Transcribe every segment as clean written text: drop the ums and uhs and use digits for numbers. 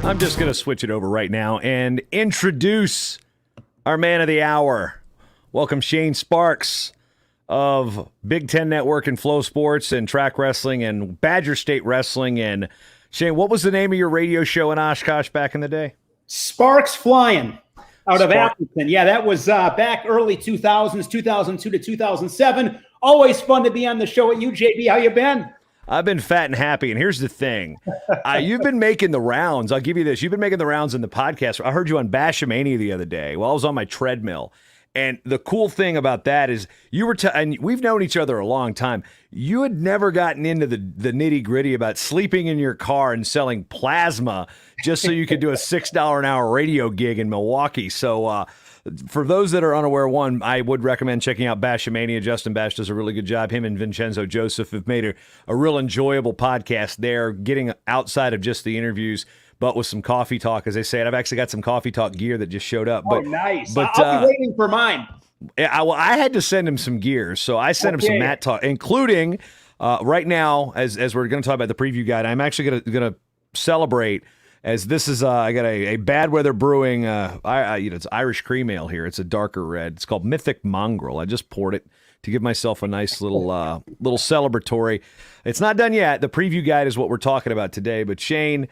I'm just going to switch it over right now and introduce our man of the hour. Welcome Shane Sparks of Big Ten Network and FloSports and Track Wrestling and Badger State Wrestling. And Shane, what was the name of your radio show in Oshkosh back in the day? Sparks Flying out of Appalachian. Yeah, that was back early 2000s, 2002 to 2007. Always fun to be on the show with you, JB. How you been? I've been fat and happy, and here's the thing. You've been making the rounds. I'll give you this. You've been making the rounds in the podcast. I heard you on Bashamania the other day while I was on my treadmill. And the cool thing about that is you were and we've known each other a long time. You had never gotten into the nitty-gritty about sleeping in your car and selling plasma just so you could do a $6 an hour radio gig in Milwaukee. So for those that are unaware, one, I would recommend checking out Bashamania. Justin Bash does a really good job. Him and Vincenzo Joseph have made a real enjoyable podcast there, getting outside of just the interviews, but with some coffee talk, as they say. And I've actually got some coffee talk gear that just showed up. But, nice. But, I'll be waiting for mine. I had to send him some gear, so I sent him some Matt talk, including right now, as we're going to talk about the preview guide, I'm actually going to celebrate. As this is, I got a Bad Weather Brewing, it's Irish cream ale here. It's a darker red. It's called Mythic Mongrel. I just poured it to give myself a nice little celebratory. It's not done yet. The preview guide is what we're talking about today. But Shane,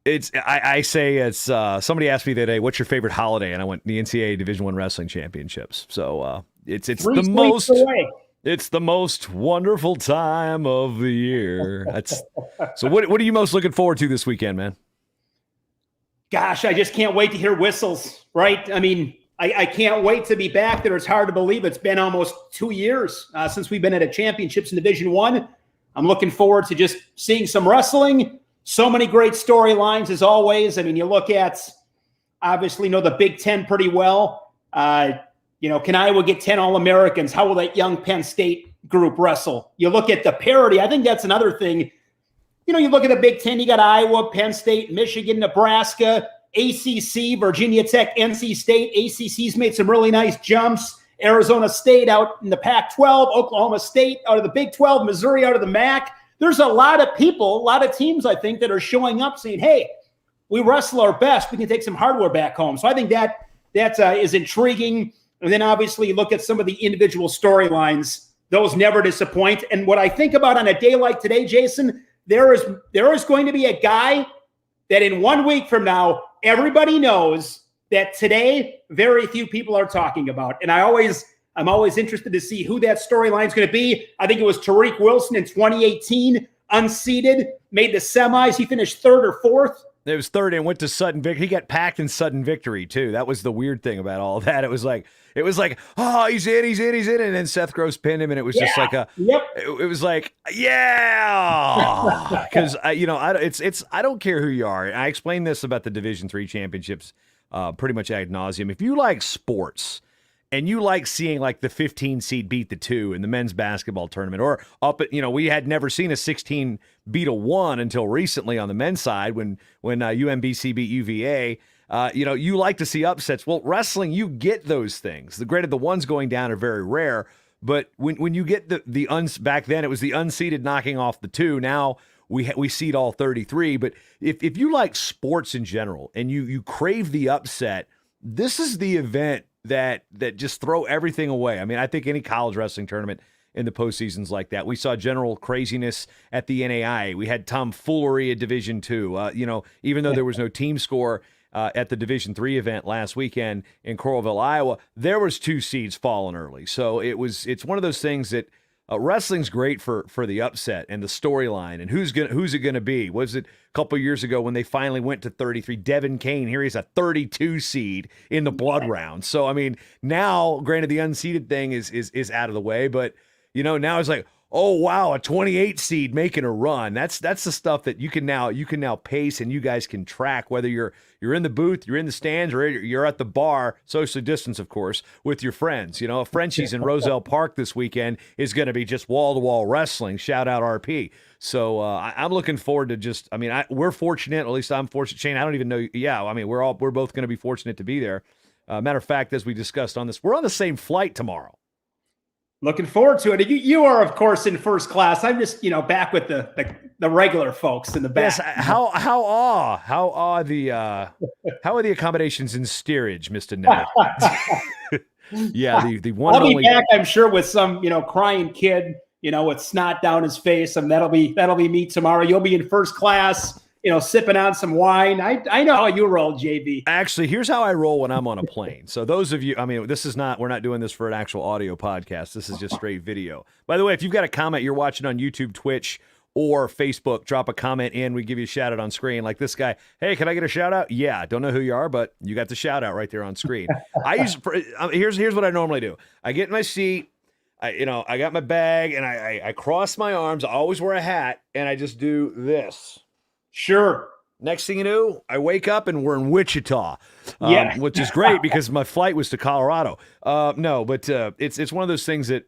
I say it's somebody asked me today, what's your favorite holiday? And I went the NCAA Division I Wrestling Championships. So it's the most wonderful time of the year. So what are you most looking forward to this weekend, man? Gosh, I just can't wait to hear whistles, right? I mean, I can't wait to be back there. It's hard to believe it's been almost 2 years since we've been at a championships in Division I. I'm looking forward to just seeing some wrestling. So many great storylines, as always. I mean, you look at, obviously, know the Big Ten pretty well. Can Iowa get 10 All-Americans? How will that young Penn State group wrestle? You look at the parity. I think that's another thing. You look at the Big Ten, you got Iowa, Penn State, Michigan, Nebraska, ACC, Virginia Tech, NC State. ACC's made some really nice jumps. Arizona State out in the Pac-12, Oklahoma State out of the Big 12, Missouri out of the MAC. There's a lot of people, a lot of teams, I think, that are showing up saying, hey, we wrestle our best. We can take some hardware back home. So I think that is intriguing. And then obviously you look at some of the individual storylines. Those never disappoint. And what I think about on a day like today, Jason, there is going to be a guy that in 1 week from now, everybody knows that today very few people are talking about. And I'm always interested to see who that storyline is going to be. I think it was Tariq Wilson in 2018, unseeded, made the semis. He finished third or fourth. It was third and went to sudden victory. He got packed in sudden victory too. That was the weird thing about all of that. It was like, oh, he's in. And then Seth Gross pinned him, and it was just like it was like, yeah. Because I don't care who you are. I explained this about the Division III championships pretty much ad nauseum. If you like sports and you like seeing like the 15 seed beat the 2 in the men's basketball tournament, or we had never seen a 16 beat a 1 until recently on the men's side when UMBC beat UVA. You like to see upsets. Well, wrestling, you get those things. Granted, the ones going down are very rare, but when you get back then it was the unseeded knocking off the 2. Now we seed all 33. But if you like sports in general and you crave the upset, this is the event that just throw everything away. I mean, I think any college wrestling tournament in the postseasons like that. We saw general craziness at the NAIA. We had tomfoolery at Division II. Even though there was no team score at the Division III event last weekend in Coralville, Iowa, there was 2 seeds falling early. So it's one of those things that Wrestling's great for the upset and the storyline and who's it gonna be. Was it a couple years ago when they finally went to 33? Devin Kane, here he's a 32 seed in the blood round. So I mean, now granted the unseeded thing is out of the way, but now it's like, oh wow, a 28 seed making a run. That's the stuff that you can now pace and you guys can track, whether you're in the booth, you're in the stands, or you're at the bar, socially distanced, of course, with your friends. A Frenchie's in Roselle Park this weekend is going to be just wall-to-wall wrestling. Shout out RP. So I'm looking forward to we're fortunate, at least I'm fortunate. Shane, I don't even know. Yeah, I mean, we're both going to be fortunate to be there. Matter of fact, as we discussed on this, we're on the same flight tomorrow. Looking forward to it. You are, of course, in first class. I'm just, back with the regular folks in the back. Yes. How are the accommodations in steerage, Mr. Nemeth? Yeah, the one. I'll be back, I'm sure, with some, crying kid, with snot down his face, and that'll be me tomorrow. You'll be in first class, sipping on some wine. I know how you roll, JB. Actually, here's how I roll when I'm on a plane. So those of you, we're not doing this for an actual audio podcast. This is just straight video. By the way, if you've got a comment you're watching on YouTube, Twitch, or Facebook, drop a comment in. We give you a shout out on screen. Like this guy, hey, can I get a shout out? Yeah, don't know who you are, but you got the shout out right there on screen. Here's what I normally do. I get in my seat. I got my bag and I cross my arms. I always wear a hat and I just do this. Sure. Next thing you know, I wake up and we're in Wichita, yeah. Which is great because my flight was to Colorado. It's one of those things that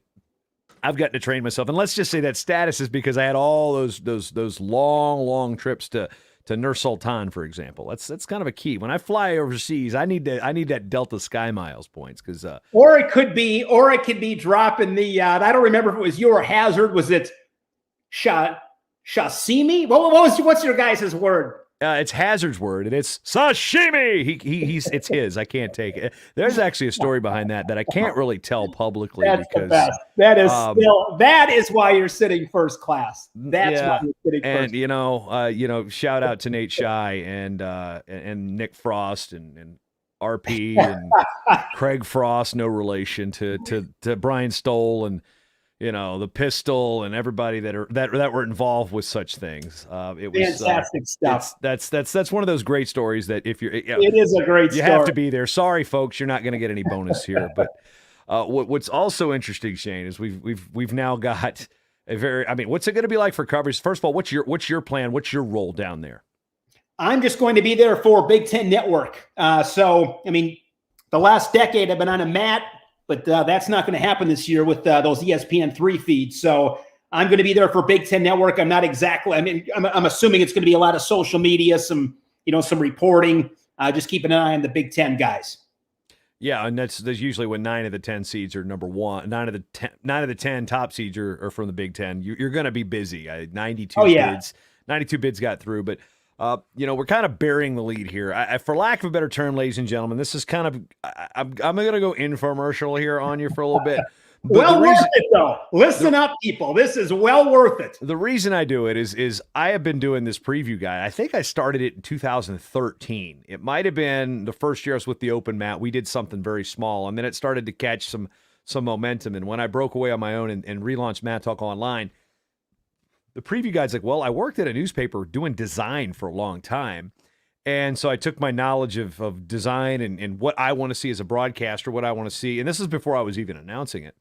I've gotten to train myself. And let's just say that status is because I had all those long trips to Nur Sultan, for example. That's kind of a key. When I fly overseas, I need that Delta Sky Miles points because or it could be dropping the I don't remember if it was you or Hazard. Was it Shasimi? What's your guys' word? It's Hazard's word, and it's sashimi. It's his. I can't take it. There's actually a story behind that I can't really tell publicly. That's because the best. That is why you're sitting first class. That's why you're sitting first. And shout out to Nate Shy and Nick Frost and RP and Craig Frost, no relation to Brian Stoll and the Pistol and everybody that were involved with such things. It was fantastic stuff. That's one of those great stories that if it is a great story. You have to be there. Sorry, folks, you're not going to get any bonus here. But what's also interesting, Shane, is we've now got what's it going to be like for coverage? First of all, what's your plan? What's your role down there? I'm just going to be there for Big Ten Network. The last decade I've been on a mat. But that's not going to happen this year with those ESPN3 feeds. So I'm going to be there for Big Ten Network. I'm not exactly. I'm assuming it's going to be a lot of social media, some reporting. Just keep an eye on the Big Ten guys. Yeah, and that's usually when 9 of the 10 seeds are number one. 9 of the 10 top seeds are from the Big Ten. You're going to be busy. 92 bids. 92 bids got through, but. We're kind of burying the lead here. For lack of a better term, ladies and gentlemen, this is kind of I'm going to go infomercial here on you for a little bit. But worth it, though. Listen up, people. This is well worth it. The reason I do it is I have been doing this preview guide. I think I started it in 2013. It might have been the first year I was with the Open Mat. We did something very small, and then it started to catch some momentum. And when I broke away on my own and relaunched Mat Talk Online, the preview guide's like, well, I worked at a newspaper doing design for a long time. And so I took my knowledge of design and what I want to see as a broadcaster, what I want to see. And this is before I was even announcing it.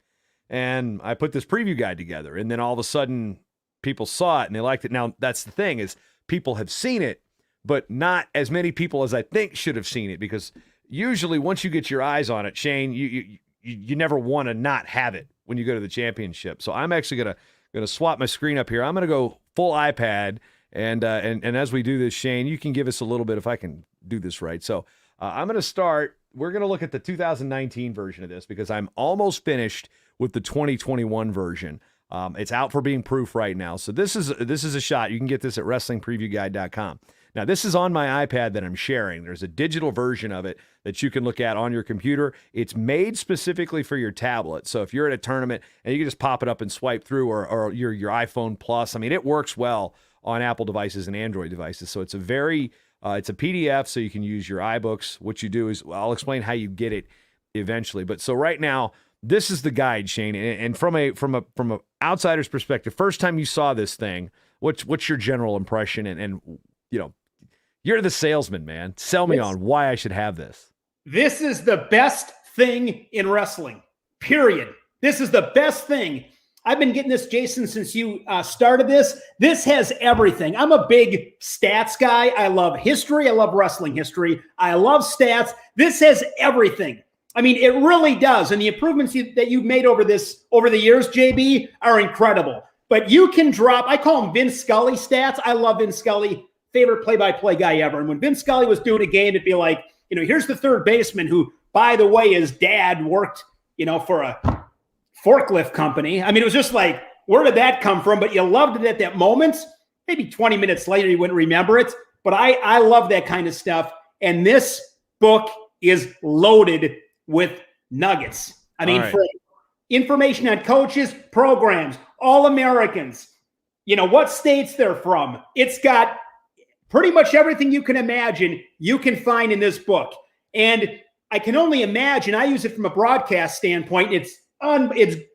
And I put this preview guide together. And then all of a sudden, people saw it and they liked it. Now, that's the thing is people have seen it, but not as many people as I think should have seen it. Because usually once you get your eyes on it, Shane, you never want to not have it when you go to the championship. So I'm actually going to swap my screen up here. I'm going to go full iPad, and as we do this, Shane, you can give us a little bit if I can do this right. So I'm going to start. We're going to look at the 2019 version of this because I'm almost finished with the 2021 version. It's out for being proof right now. So this is a shot. You can get this at WrestlingPreviewGuide.com. Now, this is on my iPad that I'm sharing. There's a digital version of it that you can look at on your computer. It's made specifically for your tablet. So if you're at a tournament and you can just pop it up and swipe through or your iPhone Plus, it works well on Apple devices and Android devices. So it's a PDF, so you can use your iBooks. What you do is, I'll explain how you get it eventually. But so right now, this is the guide, Shane. And from a outsider's perspective, first time you saw this thing, what's your general impression? And you know, you're the salesman, man. Sell me on why I should have this. This is the best thing in wrestling, period. This is the best thing. I've been getting this, Jason, since you started this. This has everything. I'm a big stats guy. I love history. I love wrestling history. I love stats. This has everything. I mean, it really does. And the improvements that you've made over the years, JB, are incredible. But you can drop, I call them Vince Scully stats. I love Vince Scully, favorite play-by-play guy ever. And when Vince Scully was doing a game, it'd be like, you know, here's the third baseman who, by the way, his dad worked, you know, for a forklift company. I mean, it was just like, where did that come from? But you loved it at that moment. Maybe 20 minutes later, you wouldn't remember it. But I love that kind of stuff. And this book is loaded with nuggets. I mean, for information on coaches, programs, All-Americans, you know, what states they're from. It's got pretty much everything you can imagine you can find in this book. And I can only imagine, I use it from a broadcast standpoint. It's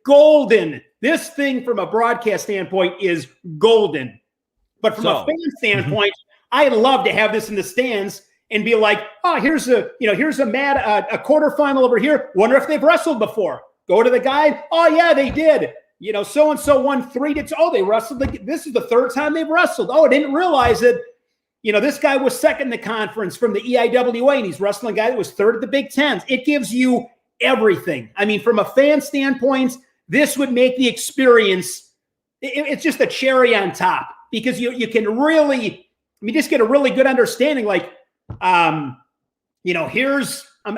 golden. This thing from a broadcast standpoint is golden. But from a fan standpoint, I'd love to have this in the stands and be like, oh, here's a quarterfinal over here. Wonder if they've wrestled before. Go to the guide. Oh, yeah, they did. You know, so-and-so won 3-2. Oh, they wrestled. This is the third time they've wrestled. Oh, I didn't realize that, you know, this guy was second in the conference from the EIWA, and he's wrestling a guy that was third at the Big Tens. It gives you everything. I mean, from a fan standpoint, this would make the experience, it's just a cherry on top, because you can really, just get a really good understanding. Like, you know, here's, I'm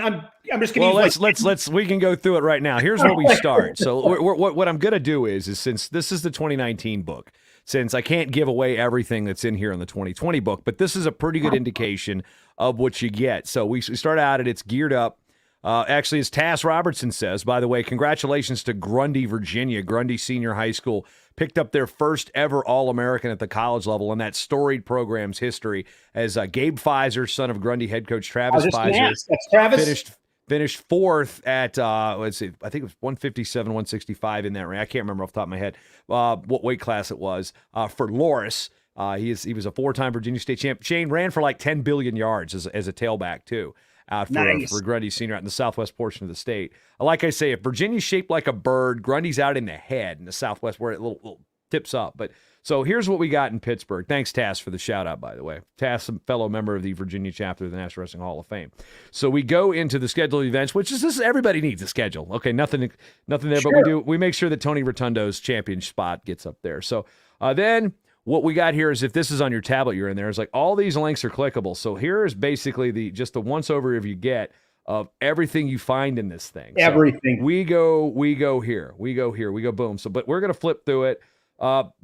just going to let's we can go through it right now. Here's where we start. So what I'm going to do is since this is the 2019 book, since I can't give away everything that's in here in the 2020 book, but this is a pretty good indication of what you get. So we start out at it's geared up. Actually, as Tass Robertson says, by the way, congratulations to Grundy, Virginia. Grundy Senior High School picked up their first ever All-American at the college level in that storied program's history, as Gabe Pfizer, son of Grundy head coach Travis Pfizer, finished fourth at, let's see, I think it was 157, 165 in that range. I can't remember off the top of my head what weight class it was for Loris. He was a four-time Virginia State champ. Shane ran for like 10 billion yards as a tailback, too. Out for Grundy Senior out in the southwest portion of the state. Like I say, if Virginia's shaped like a bird, Grundy's out in the head in the southwest where it little tips up. But so here's what we got in Pittsburgh. Thanks, Tass, for the shout out, by the way. Tass, a fellow member of the Virginia chapter of the National Wrestling Hall of Fame. So we go into the scheduled events, which is this. Everybody needs a schedule. Okay, nothing there, sure. But we make sure that Tony Rotundo's champion spot gets up there. So then. What we got here is, if this is on your tablet, you're in there. It's like all these links are clickable. So here is basically just the once over you get of everything you find in this thing. Everything. So we go here, we go boom. So, but we're gonna flip through it.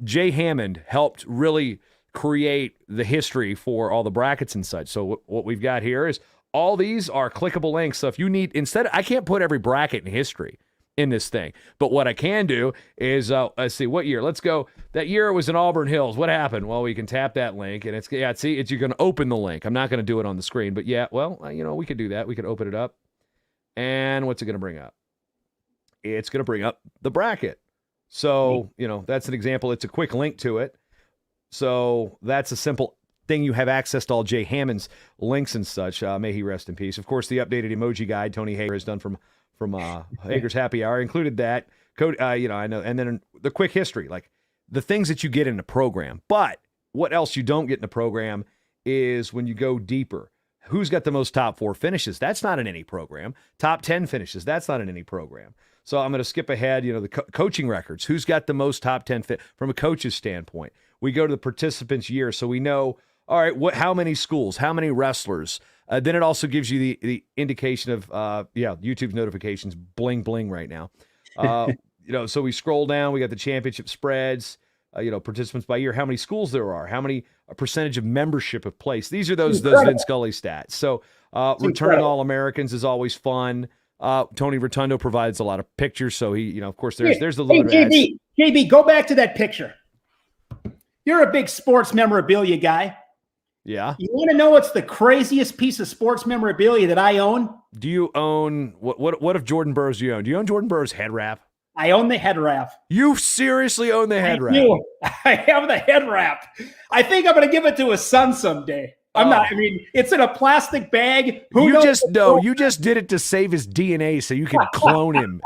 Jay Hammond helped really create the history for all the brackets and such. So what we've got here is all these are clickable links. So if you need, I can't put every bracket in history in this thing. But what I can do is, let's see, what year? Let's go. That year it was in Auburn Hills. What happened? Well, we can tap that link, and you're going to open the link. I'm not going to do it on the screen, but yeah, well, we could do that. We could open it up. And what's it going to bring up? It's going to bring up the bracket. So, that's an example. It's a quick link to it. So that's a simple thing. You have access to all Jay Hammond's links and such. May he rest in peace. Of course, the updated emoji guide Tony Hager has done from Hager's Happy Hour included that code. I know, and then the quick history, like the things that you get in the program. But what else you don't get in the program is when you go deeper. Who's got the most top 4 finishes? That's not in any program. Top 10 finishes. That's not in any program. So I'm going to skip ahead. The coaching records. Who's got the most top 10 fit from a coach's standpoint? We go to the participants' year, so we know. All right, how many schools? How many wrestlers? Then it also gives you the indication of, YouTube's notifications bling bling right now. So we scroll down. We got the championship spreads. Participants by year. How many schools there are? How many percentage of membership of place? These are those Vince Scully stats. So returning All-Americans is always fun. Tony Rotundo provides a lot of pictures. So he, of course, there's the load of ads. JB, go back to that picture. You're a big sports memorabilia guy. Yeah. You want to know what's the craziest piece of sports memorabilia that I own? Do you own what if Jordan Burroughs you own? Do you own Jordan Burroughs head wrap? I own the head wrap. You seriously own the head wrap? I have the head wrap. I think I'm going to give it to his son someday. I'm not. I mean, it's in a plastic bag. You just did it to save his DNA so you can clone him.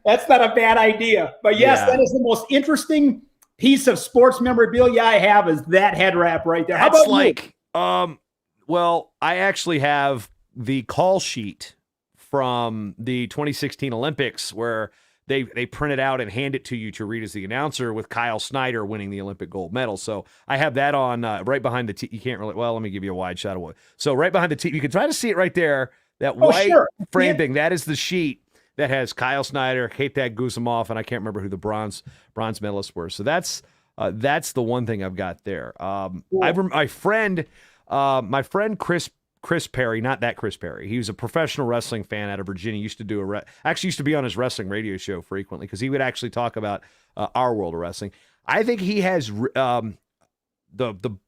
That's not a bad idea. But yes, That is the most interesting piece of sports memorabilia I have is that head wrap right there. How about like, well, I actually have the call sheet from the 2016 Olympics where they print it out and hand it to you to read as the announcer with Kyle Snyder winning the Olympic gold medal. So I have that on right behind the you can't really, well, let me give you a wide shot of what. So right behind the TV, you can try to see it right there. That white frame thing, that is the sheet that has Kyle Snyder, Keita Guzumov, and I can't remember who the bronze medalists were. So that's the one thing I've got there. My friend Chris Perry, not that Chris Perry. He was a professional wrestling fan out of Virginia. Used to do actually used to be on his wrestling radio show frequently because he would actually talk about our world of wrestling. I think he has the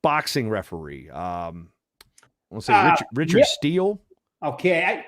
boxing referee. Let's say Richard Steele. Okay,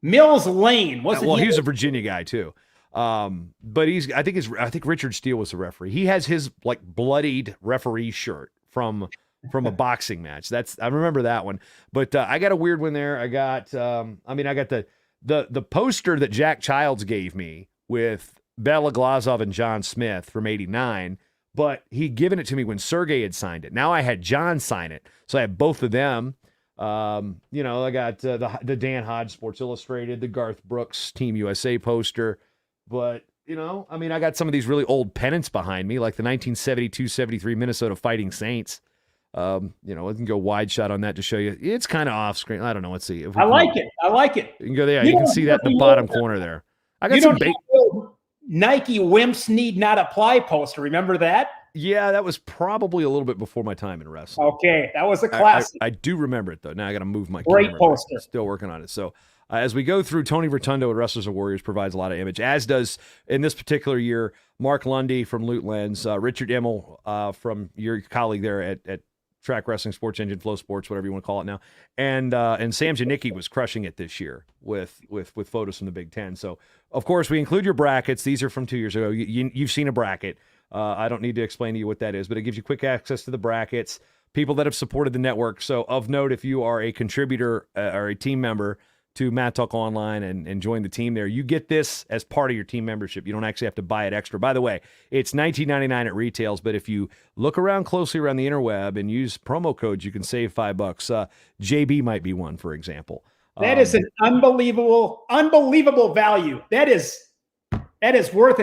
Mills Lane. He was a Virginia guy too. But I think Richard Steele was the referee. He has his like bloodied referee shirt from a boxing match. I remember that one. But I got a weird one there. I got I got the poster that Jack Childs gave me with Bela Glazov and John Smith from '89. But he'd given it to me when Sergey had signed it. Now I had John sign it, so I have both of them. I got the Dan Hodges Sports Illustrated, the Garth Brooks Team USA poster, but I got some of these really old pennants behind me, like the 1972-73 Minnesota Fighting Saints. I can go wide shot on that to show you. It's kind of off screen. I don't know. Let's see. I like it. You can go there. You can see that in the bottom corner there. I got some Nike Wimps Need Not Apply poster. Remember that? Yeah, that was probably a little bit before my time in wrestling. Okay, that was a classic. I do remember it, though. Now I got to move my Great camera. Poster. Still working on it. So as we go through, Tony Rotundo at Wrestlers and Warriors provides a lot of image, as does, in this particular year, Mark Lundy from Loot Lens, Richard Immel from your colleague there at Track Wrestling, Sports Engine, FloSports, whatever you want to call it now. And Sam Janicki was crushing it this year with photos from the Big Ten. So, of course, we include your brackets. These are from 2 years ago. You've seen a bracket. I don't need to explain to you what that is, but it gives you quick access to the brackets, people that have supported the network. So of note, if you are a contributor or a team member to Matt Talk Online and join the team there, you get this as part of your team membership. You don't actually have to buy it extra. By the way, it's $19.99 at retails, but if you look around closely around the interweb and use promo codes, you can save $5. JB might be one, for example. That is an unbelievable value. That is worth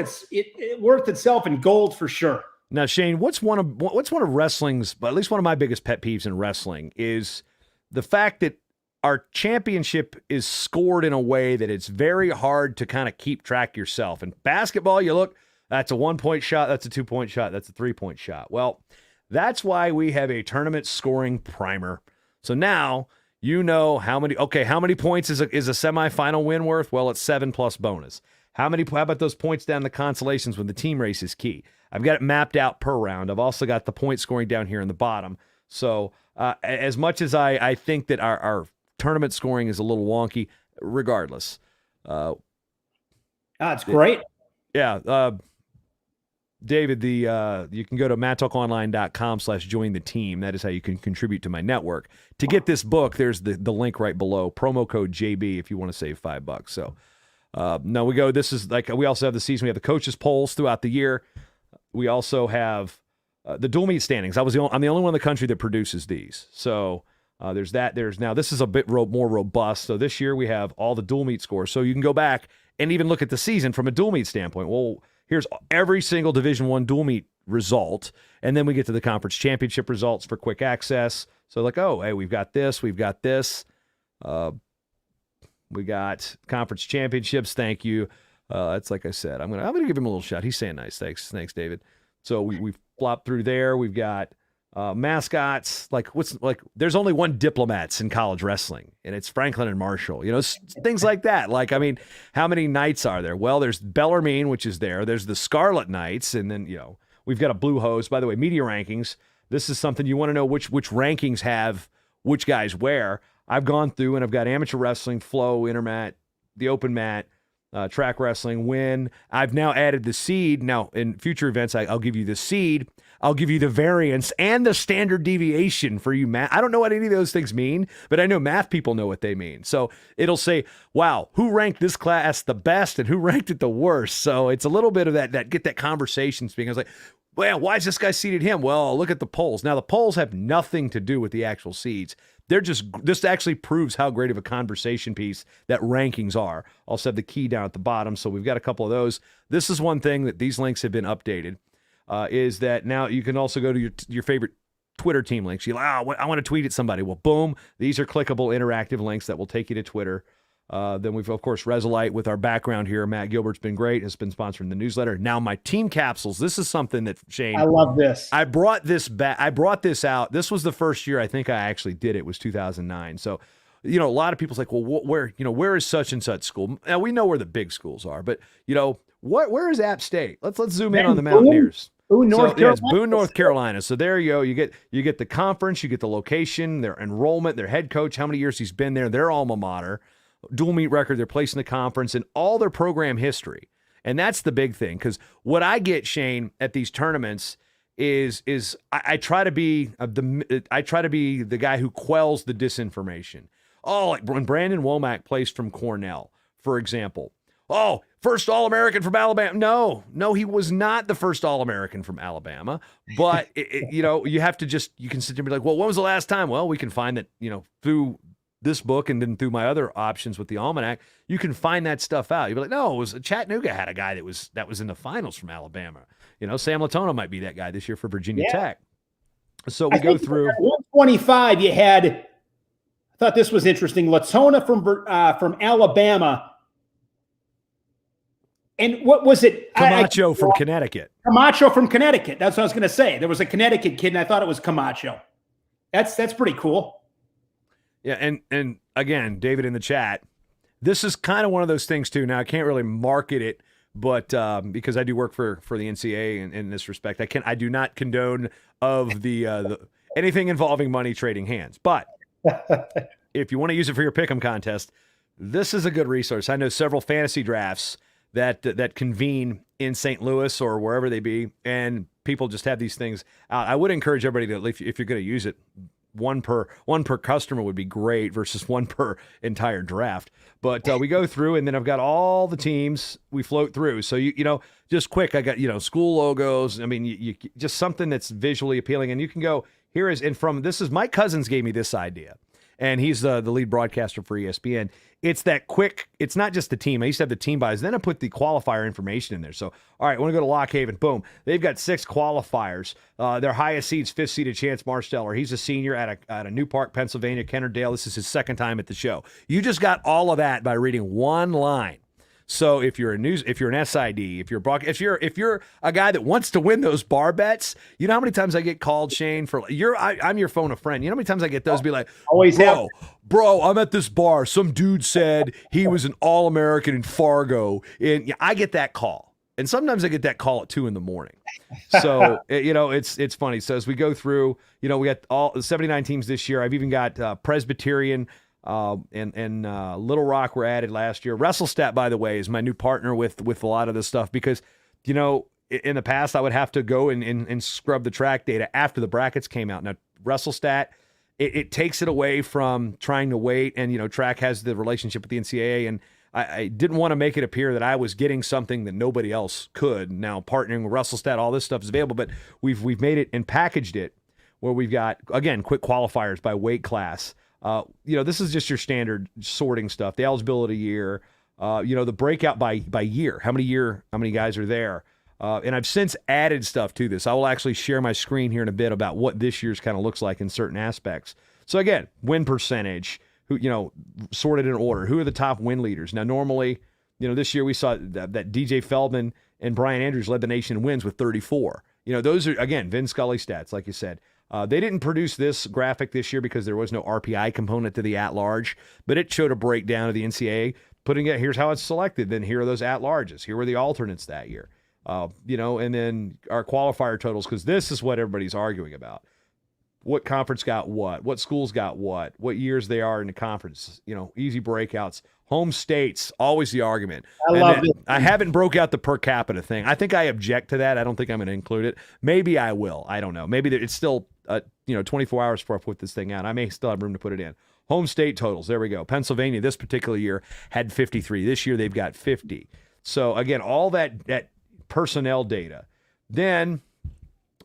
itself in gold for sure. Now, Shane, what's one of wrestling's, but at least one of my biggest pet peeves in wrestling is the fact that our championship is scored in a way that it's very hard to kind of keep track yourself. In basketball, you look, that's a 1-point shot, that's a 2-point shot, that's a 3-point shot. Well, that's why we have a tournament scoring primer. So now you know how many points is a semifinal win worth? Well, it's 7 plus bonus. How about those points down the consolations when the team race is key? I've got it mapped out per round. I've also got the point scoring down here in the bottom. So as much as I think that our tournament scoring is a little wonky, regardless. That's great. Yeah. David, you can go to mattalkonline.com/join the team. That is how you can contribute to my network. To get this book, there's the link right below. Promo code JB if you want to save $5. So no, we go. This is like, we also have the season. We have the coaches polls throughout the year. We also have the dual meet standings. I'm the only one in the country that produces these. So there's that. This is a bit more robust. So this year we have all the dual meet scores. So you can go back and even look at the season from a dual meet standpoint. Well, here's every single Division I dual meet result. And then we get to the conference championship results for quick access. So like, oh, hey, we've got this. We got conference championships. Thank you. That's like I said. I'm gonna give him a little shout. He's saying nice. Thanks, David. So we flopped through there. We've got mascots. There's only one diplomats in college wrestling, and it's Franklin and Marshall. Things like that. How many knights are there? Well, there's Bellarmine, which is there. There's the Scarlet Knights, and then we've got a Blue Hose. By the way, media rankings. this is something you want to know which rankings have which guys where. I've gone through and I've got amateur wrestling, flow, intermat, the open mat, track wrestling, win. I've now added the seed. Now, in future events, I'll give you the seed. I'll give you the variance and the standard deviation for you math. I don't know what any of those things mean, but I know math people know what they mean. So it'll say, wow, who ranked this class the best and who ranked it the worst? So it's a little bit of that get that conversation speaking. I was like, well, why is this guy seeded him? Well, look at the polls. Now, the polls have nothing to do with the actual seeds. They're just, this actually proves how great of a conversation piece that rankings are. Also have the key down at the bottom. So we've got a couple of those. This is one thing that these links have been updated, is that now you can also go to your favorite Twitter team links. You're like, I want to tweet at somebody. Well, boom. These are clickable interactive links that will take you to Twitter. Then we've, of course, Resolite with our background here. Matt Gilbert's been great, has been sponsoring the newsletter. Now, my team capsules. This is something that, Shane, I love this. I brought this back. I brought this out. This was the first year I think I actually did it, was 2009. So, a lot of people's like, well, where is such and such school? Now, we know where the big schools are, but, where is App State? Let's zoom in on the Mountaineers. Boone, North Carolina. It's Boone, North Carolina. So there you go. You get the conference, you get the location, their enrollment, their head coach, how many years he's been there, their alma mater, dual meet record, their place in the conference, and all their program history. And that's the big thing, because what I get, Shane, at these tournaments is I try to be the guy who quells the disinformation. Oh, like when Brandon Womack plays from Cornell, for example. Oh, first All-American from Alabama. No, he was not the first All-American from Alabama. But, you have to you can sit there and be like, well, when was the last time? Well, we can find that, through this book and then through my other options with the Almanac, you can find that stuff out. You'll be like, no, it was Chattanooga had a guy that was in the finals from Alabama. Sam Latona might be that guy this year for Virginia Tech. So we go through. At 125, you had, I thought this was interesting, Latona from Alabama. And what was it? Camacho from Connecticut. Camacho from Connecticut. That's what I was going to say. There was a Connecticut kid, and I thought it was Camacho. That's pretty cool. Yeah, and again, David in the chat, this is kind of one of those things too. Now I can't really market it, but because I do work for the NCAA in this respect, I do not condone of the anything involving money trading hands. But if you want to use it for your pick'em contest, this is a good resource. I know several fantasy drafts that convene in St. Louis or wherever they be, and people just have these things out. I would encourage everybody to, if you're going to use it, one per customer would be great versus one per entire draft. But we go through, and then I've got all the teams we float through. So just quick, I got school logos. I mean, you just something that's visually appealing, and you can go here is Mike Cousins gave me this idea, and he's the lead broadcaster for ESPN. It's that quick. It's not just the team. I used to have the team buys. Then I put the qualifier information in there. So, all right, I want to go to Lock Haven. Boom. They've got 6 qualifiers. Their highest seed's 5th seeded Chance Marsteller. He's a senior at a New Park, Pennsylvania, Kennerdale. This is his 2nd time at the show. You just got all of that by reading one line. So if you're an SID, if you're a guy that wants to win those bar bets, you know how many times I get called, Shane, for I'm your phone a friend. You know how many times I get those be like, bro, I'm at this bar. Some dude said he was an All-American in Fargo. And I get that call. And sometimes I get that call at 2 a.m. So, it's funny. So as we go through, we got all the 79 teams this year. I've even got Presbyterian, and Little Rock were added last year. Russellstatt, by the way, is my new partner with a lot of this stuff because, in the past I would have to go and scrub the track data after the brackets came out. Now, Russellstatt, it takes it away from trying to wait, and, track has the relationship with the NCAA, and I didn't want to make it appear that I was getting something that nobody else could. Now, partnering with Russellstatt, all this stuff is available, but we've made it and packaged it where we've got, again, quick qualifiers by weight class. This is just your standard sorting stuff, the eligibility year, the breakout by year, how many guys are there. And I've since added stuff to this. I will actually share my screen here in a bit about what this year's kind of looks like in certain aspects. So again, win percentage, who, sorted in order. Who are the top win leaders? Now, normally, this year we saw that DJ Feldman and Brian Andrews led the nation in wins with 34. Those are, again, Vin Scully stats, like you said. They didn't produce this graphic this year because there was no RPI component to the at-large, but it showed a breakdown of the NCAA, putting it, here's how it's selected, then here are those at-larges, here were the alternates that year, and then our qualifier totals, because this is what everybody's arguing about. what conference got what schools got what years they are in the conference, easy breakouts, home states, always the argument. I love it. I haven't broke out the per capita thing. I think I object to that. I don't think I'm going to include it. Maybe I will. I don't know. Maybe it's still, 24 hours before I put this thing out. I may still have room to put it in. Home state totals. There we go. Pennsylvania this particular year had 53. This year they've got 50. So again, all that personnel data. Then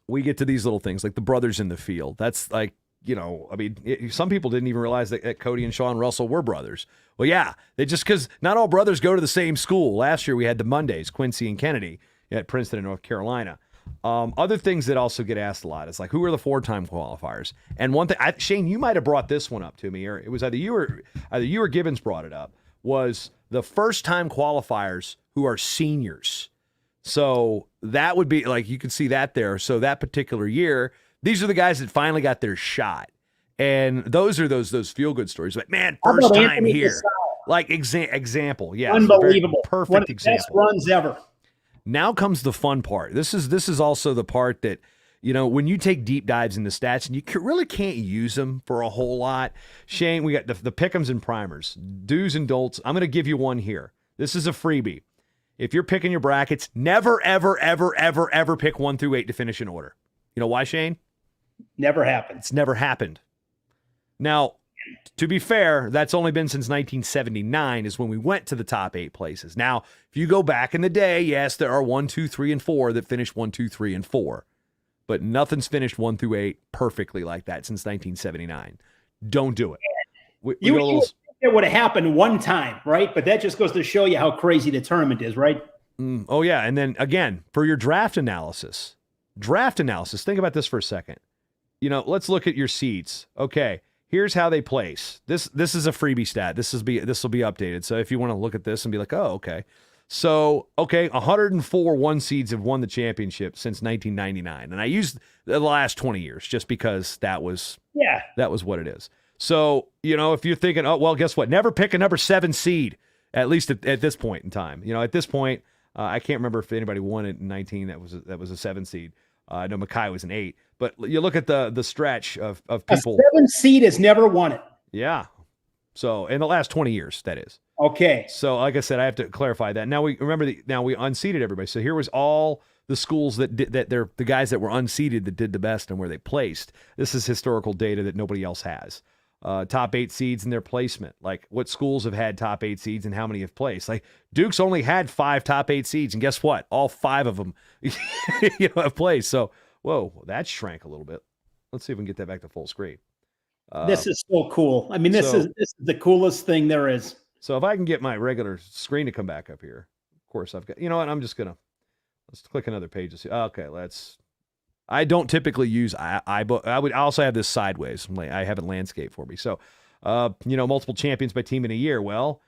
we get to these little things like the brothers in the field. That's like, some people didn't even realize that Cody and Sean Russell were brothers. Well, yeah, because not all brothers go to the same school. Last year we had the Mondays, Quincy and Kennedy at Princeton in North Carolina. Other things that also get asked a lot is like, who are the 4-time qualifiers? And one thing, Shane, you might have brought this one up to me, or it was either you or Gibbons brought it up, was the first-time qualifiers who are seniors. So that would be like, you can see that there. So that particular year, these are the guys that finally got their shot. And those are those feel-good stories. Like, man, first time here. Like example. Yeah. Unbelievable. Perfect one of the example. best runs ever. Now comes the fun part. This is also the part that, when you take deep dives into stats and you really can't use them for a whole lot. Shane, we got the pick'ems and primers, do's and don'ts. I'm going to give you one here. This is a freebie. If you're picking your brackets, never, ever, ever, ever, ever pick 1 through 8 to finish in order. You know why, Shane? Never happened. It's never happened. Now, to be fair, that's only been since 1979 is when we went to the top 8 places. Now, if you go back in the day, yes, there are 1, 2, 3, and 4 that finish 1, 2, 3, and 4. But nothing's finished 1 through 8 perfectly like that since 1979. Don't do it. It would have happened one time, right? But that just goes to show you how crazy the tournament is, right? Oh, yeah. And then, again, for your draft analysis, think about this for a second. Let's look at your seeds. Okay, here's how they place. This is a freebie stat. This will be updated. So if you want to look at this and be like, oh, okay. So, 104 one seeds have won the championship since 1999. And I used the last 20 years just because that was what it is. So, if you're thinking, oh, well, guess what? Never pick a number 7 seed, at least at this point in time. At this point, I can't remember if anybody won it in 19 that was a 7 seed. I know Mackay was an 8. But you look at the stretch of people. A 7 seed has never won it. Yeah. So in the last 20 years, that is. Okay. So like I said, I have to clarify that. Now we unseeded everybody. So here was all the schools that they're the guys that were unseeded that did the best and where they placed. This is historical data that nobody else has. Top 8 seeds and their placement. Like what schools have had top 8 seeds and how many have placed. Like Duke's only had 5 top 8 seeds, and guess what? All 5 of them have placed. So whoa, that shrank a little bit. Let's see if we can get that back to full screen. This is so cool. I mean, this is the coolest thing there is. So if I can get my regular screen to come back up here, of course I've got, I'm just going to, let's click another page to see. Okay, I don't typically use iBook. I also have this sideways. I have it landscape for me. So, multiple champions by team in a year. Well,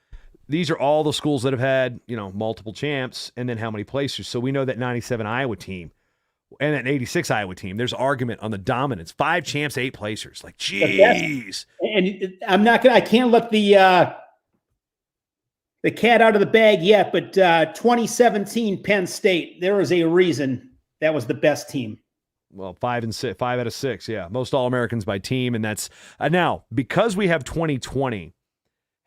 these are all the schools that have had, multiple champs and then how many placers. So we know that 97 Iowa team and that 86 Iowa team, there's argument on the dominance. 5 champs, 8 placers. Like, geez. And I can't let the cat out of the bag yet, but 2017 Penn State, there is a reason that was the best team. Well, 5 out of 6. Yeah. Most All-Americans by team. And that's now because we have 2020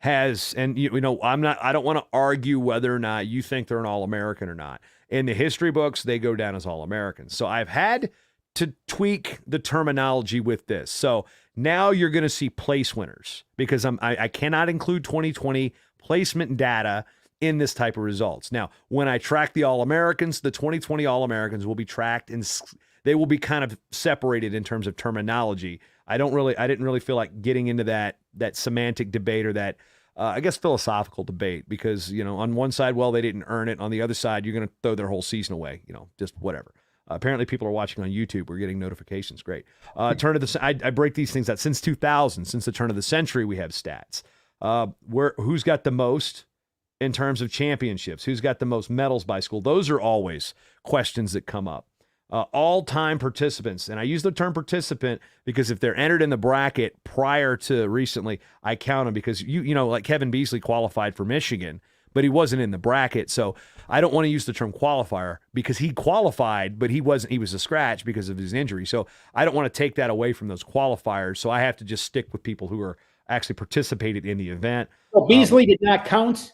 I don't want to argue whether or not you think they're an All-American or not. In the history books, they go down as All-Americans. So I've had to tweak the terminology with this. So now you're going to see place winners because I cannot include 2020 placement data in this type of results. Now, when I track the All-Americans, the 2020 All-Americans will be tracked and they will be kind of separated in terms of terminology. I didn't really feel like getting into that semantic debate or that I guess philosophical debate because, on one side, well, they didn't earn it. On the other side, you're going to throw their whole season away, just whatever. Apparently people are watching on YouTube. We're getting notifications. Great. I break these things out since 2000, since the turn of the century, we have stats. Who's got the most in terms of championships? Who's got the most medals by school? Those are always questions that come up. All-time participants, and I use the term participant because if they're entered in the bracket prior to recently, I count them because like Kevin Beasley qualified for Michigan, but he wasn't in the bracket. So I don't want to use the term qualifier because he qualified, but he was a scratch because of his injury. So I don't want to take that away from those qualifiers. So I have to just stick with people who are actually participated in the event. So Beasley did not count.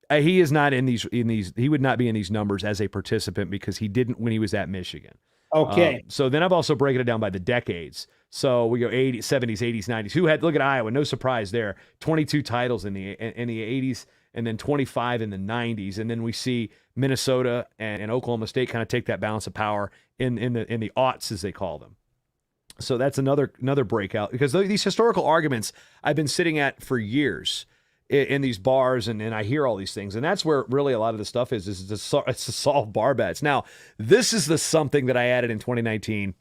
He is not in these. He would not be in these numbers as a participant because he didn't when he was at Michigan. Okay. So then I've also broken it down by the decades. So we go 80s, 70s, 80s, 90s. Who had, look at Iowa, no surprise there. 22 titles in the 80s and then 25 in the 90s. And then we see Minnesota and Oklahoma State kind of take that balance of power in the aughts, as they call them. So that's another breakout because these historical arguments I've been sitting at for years in these bars, and I hear all these things, and that's where really a lot of the stuff is to solve bar bets. Now, this is something that I added in 2019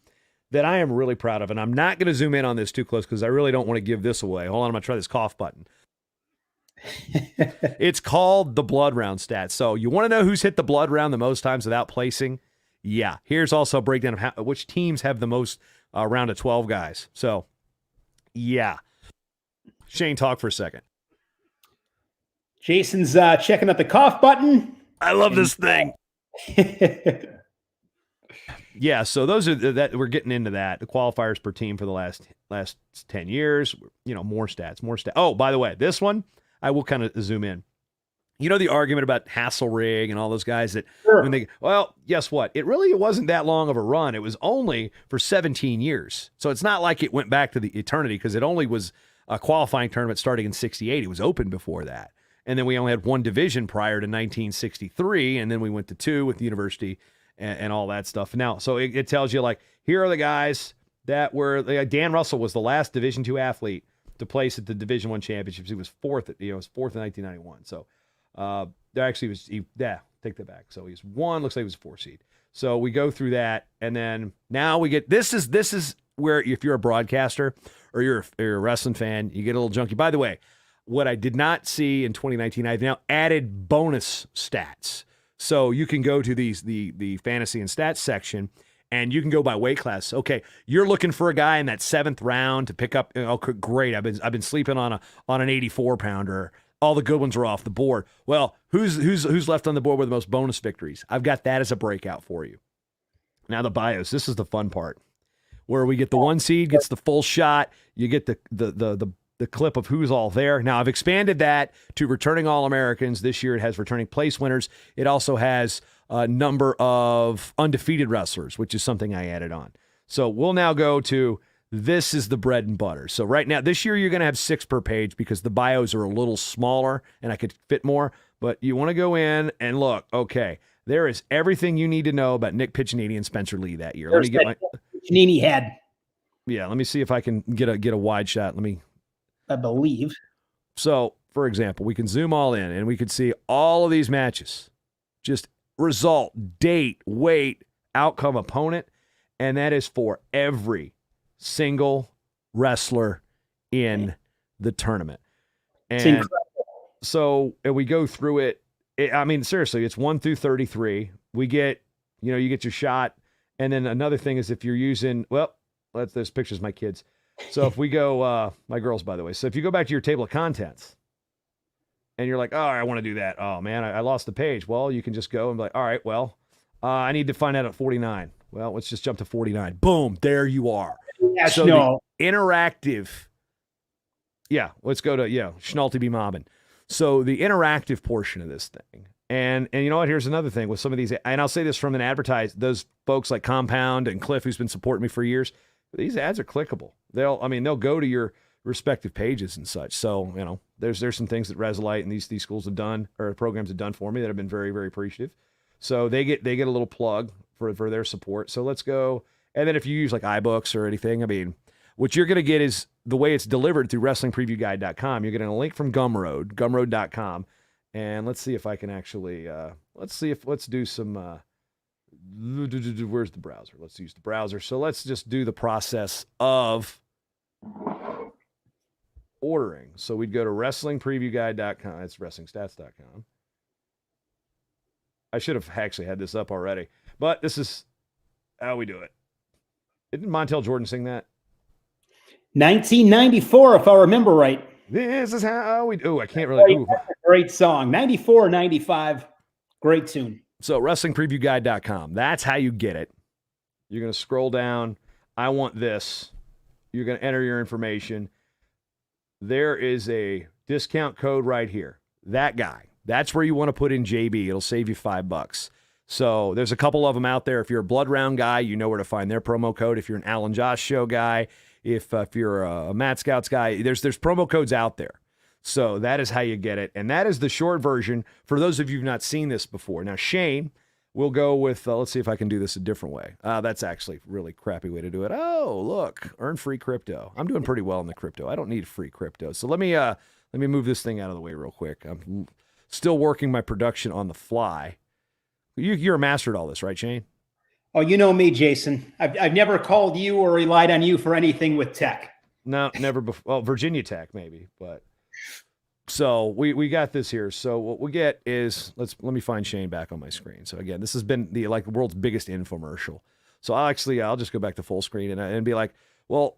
that I am really proud of, and I'm not going to zoom in on this too close because I really don't want to give this away. Hold on, I'm going to try this cough button. It's called the blood round stats. So you want to know who's hit the blood round the most times without placing? Yeah. Here's also a breakdown of which teams have the most round of 12 guys. So, yeah. Shane, talk for a second. Jason's checking out the cough button. I love this thing. Yeah, so those are that we're getting into that. The qualifiers per team for the last 10 years. More stats. Oh, by the way, this one I will kind of zoom in. The argument about Hasselrig and all those guys that sure. Guess what? It wasn't that long of a run. It was only for 17 years. So it's not like it went back to the eternity because it only was a qualifying tournament starting in 68. It was open before that. And then we only had one division prior to 1963, and then we went to two with the university and all that stuff. Now, so it tells you, here are the guys that were Dan Russell was the last Division II athlete to place at the Division I championships. He was fourth in 1991. So there actually was, take that back. So he's one, looks like he was a 4 seed. So we go through that, and then now we get, this is where if you're a broadcaster or you're a wrestling fan, you get a little junky. By the way, what I did not see in 2019, I've now added bonus stats. So you can go to the fantasy and stats section, and you can go by weight class. Okay, you're looking for a guy in that 7th round to pick up. Great. I've been sleeping on an 84 pounder. All the good ones are off the board. Well, who's left on the board with the most bonus victories? I've got that as a breakout for you. Now the bios. This is the fun part, where we get the 1 seed gets the full shot. You get the clip of who's all there. Now, I've expanded that to returning All-Americans. This year it has returning place winners. It also has a number of undefeated wrestlers, which is something I added on. So we'll now go to, this is the bread and butter. So right now, this year you're going to have 6 per page because the bios are a little smaller and I could fit more. But you want to go in and look, okay, there is everything you need to know about Nick Piccinini and Spencer Lee that year. Let me get Piccinini had. Yeah, let me see if I can get a wide shot. I believe. So, for example, we can zoom all in and we could see all of these matches. Just result, date, weight, outcome, opponent, and that is for every single wrestler in the tournament. And so we go through it. Seriously, it's 1 through 33. We get, you get your shot. And then another thing is if you're using, there's pictures of my kids. So if we go, my girls, by the way. So if you go back to your table of contents and you're like, oh, I want to do that. Oh, man, I lost the page. Well, you can just go and be like, all right, I need to find out at 49. Well, let's just jump to 49. Boom, there you are. Yes, so no. The interactive, let's go to, Schnalte be mobbing. So the interactive portion of this thing. And you know what? Here's another thing with some of these, and I'll say this from an those folks like Compound and Cliff, who's been supporting me for years. These ads are clickable. They'll go to your respective pages and such. So, there's some things that Resolite and these schools have done or programs have done for me that have been very, very appreciative. So they get a little plug for their support. So let's go. And then if you use like iBooks or anything, what you're going to get is the way it's delivered through WrestlingPreviewGuide.com. You're getting a link from gumroad.com. And let's see if I can actually, let's do some, where's the browser? Let's use the browser. So let's just do the process of ordering. So we'd go to WrestlingPreviewGuide.com. That's WrestlingStats.com. I should have actually had this up already, but this is how we do it. Didn't Montel Jordan sing that? 1994, if I remember right. This is how we do. I can't really. Great song. 94, 95. Great tune. So WrestlingPreviewGuide.com. That's how you get it. You're going to scroll down. I want this. You're going to enter your information. There is a discount code right here. That guy. That's where you want to put in JB. It'll save you $5. So there's a couple of them out there. If you're a Blood Round guy, you know where to find their promo code. If you're an Alan Josh Show guy, if you're a Matt Scouts guy, there's promo codes out there. So that is how you get it. And that is the short version for those of you who've not seen this before. Now, Shane will go with, let's see if I can do this a different way. That's actually a really crappy way to do it. Oh, look, earn free crypto. I'm doing pretty well in the crypto. I don't need free crypto. So let me move this thing out of the way real quick. I'm still working my production on the fly. You're a master at all this, right, Shane? Oh, you know me, Jason. I've never called you or relied on you for anything with tech. No, never before. Well, Virginia Tech maybe, but so we got this here. So what we get is let me find Shane back on my screen. So again, this has been the world's biggest infomercial. So I'll just go back to full screen and be like, well,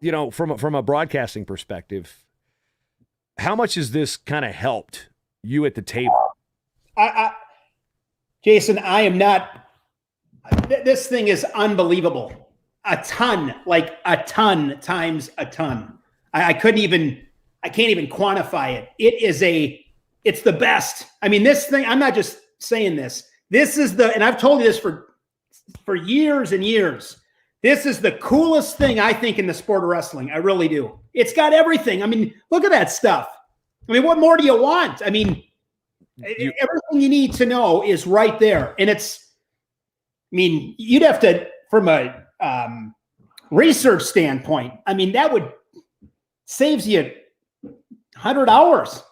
you know, from a broadcasting perspective, how much has this kind of helped you at the table? Jason, I am not. This thing is unbelievable. A ton times a ton. I can't even quantify it. It's the best. I mean, this thing, I'm not just saying this. This is and I've told you this for years and years. This is the coolest thing I think in the sport of wrestling. I really do. It's got everything. I mean, look at that stuff. I mean, what more do you want? I mean, everything you need to know is right there. And you'd have to, from a research standpoint, I mean, that would saves you 100 hours.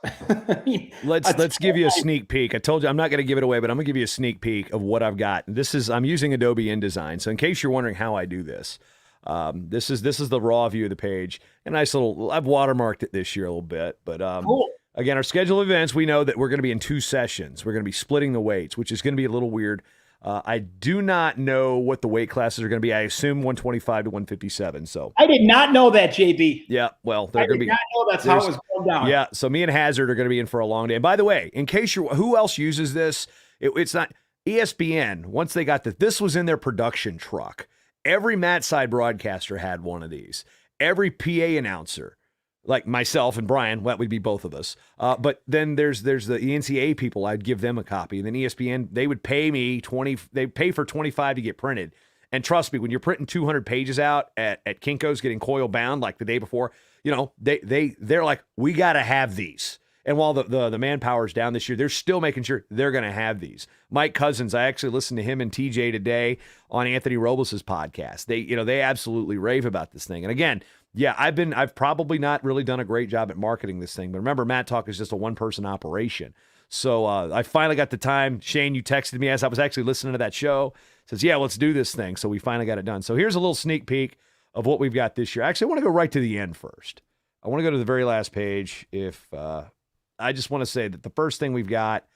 Let's give you a sneak peek. I told you I'm not going to give it away, but I'm going to give you a sneak peek of what I've got. I'm using Adobe InDesign. So in case you're wondering how I do this, this is the raw view of the page. A nice little, I've watermarked it this year a little bit, but cool. Again, our schedule of events, we know that we're going to be in 2 sessions. We're going to be splitting the weights, which is going to be a little weird. I do not know what the weight classes are going to be. I assume 125 to 157. So I did not know that, JB. Yeah, well, they're going to be. I did not know that's how it was going down. Yeah, so me and Hazard are going to be in for a long day. And by the way, in case who else uses this? It's not ESPN. Once they got this was in their production truck. Every mat side broadcaster had one of these. Every PA announcer. Like myself and Brian, well, that would be both of us. But then there's the NCAA people. I'd give them a copy. And then ESPN, they would pay me they pay for 25 to get printed. And trust me, when you're printing 200 pages out at Kinko's getting coil bound like the day before, you know, they're like, we got to have these. And while the manpower's down this year, they're still making sure they're going to have these. Mike Cousins, I actually listened to him and TJ today on Anthony Robles' podcast. They absolutely rave about this thing. And again, yeah, I've probably not really done a great job at marketing this thing, but remember, Matt Talk is just a one-person operation. So I finally got the time. Shane, you texted me as I was actually listening to that show. Says, yeah, let's do this thing. So we finally got it done. So here's a little sneak peek of what we've got this year. Actually, I want to go right to the end first. I want to go to the very last page. I just want to say that the first thing we've got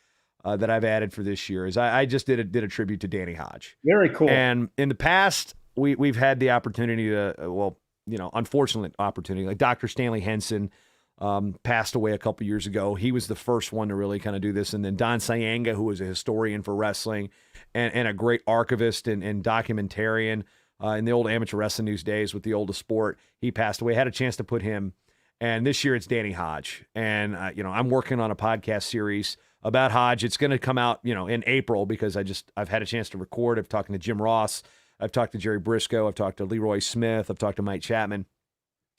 that I've added for this year is I just did a tribute to Danny Hodges. Very cool. And in the past, we've had the opportunity to, unfortunate opportunity. Like Dr. Stanley Henson passed away a couple years ago. He was the first one to really kind of do this. And then Don Sayanga, who was a historian for wrestling and a great archivist and documentarian in the old amateur wrestling news days with the oldest sport, he passed away. Had a chance to put him. And this year it's Danny Hodges. And, I'm working on a podcast series about Hodges. It's going to come out, in April because I've had a chance to record. I've talked to Jim Ross. I've talked to Jerry Briscoe. I've talked to Leroy Smith. I've talked to Mike Chapman.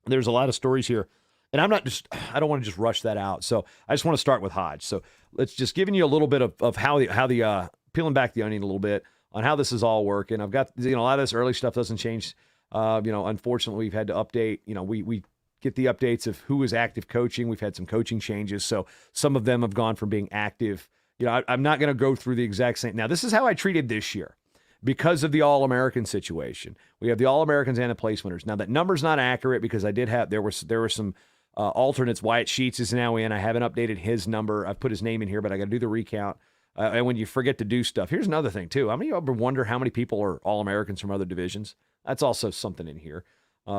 There's a lot of stories here. And I don't want to just rush that out. So I just want to start with Hodges. So let's just giving you a little bit of how the peeling back the onion a little bit on how this is all working. I've got, a lot of this early stuff doesn't change. Unfortunately, we've had to update. We get the updates of who is active coaching. We've had some coaching changes. So some of them have gone from being active. I'm not going to go through the exact same. Now, this is how I treated this year because of the All-American situation. We have the All-Americans and the place winners. Now, that number's not accurate because there were some alternates. Wyatt Sheets is now in. I haven't updated his number. I've put his name in here, but I got to do the recount. And when you forget to do stuff, here's another thing, too. How many of you ever wonder how many people are All-Americans from other divisions? That's also something in here.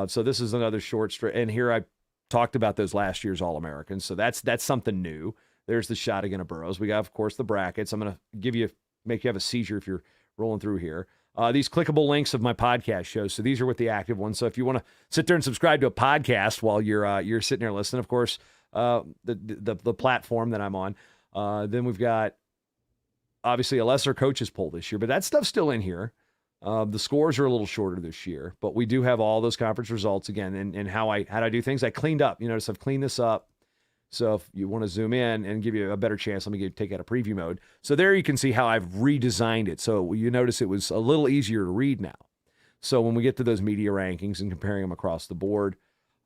So this is another short straight. And here I talked about those last year's All-Americans. So that's something new There's the shot again of Burrows. We got, of course, the brackets. I'm going to make you have a seizure if you're rolling through here. These clickable links of my podcast shows. So these are with the active ones. So if you want to sit there and subscribe to a podcast while you're sitting there listening, of course, the platform that I'm on. Then we've got obviously a lesser coaches poll this year, but that stuff's still in here. The scores are a little shorter this year, but we do have all those conference results again. And how I do things, I cleaned up. You notice I've cleaned this up. So if you want to zoom in and give you a better chance, let me take out a preview mode. So there you can see how I've redesigned it. So you notice it was a little easier to read now. So when we get to those media rankings and comparing them across the board,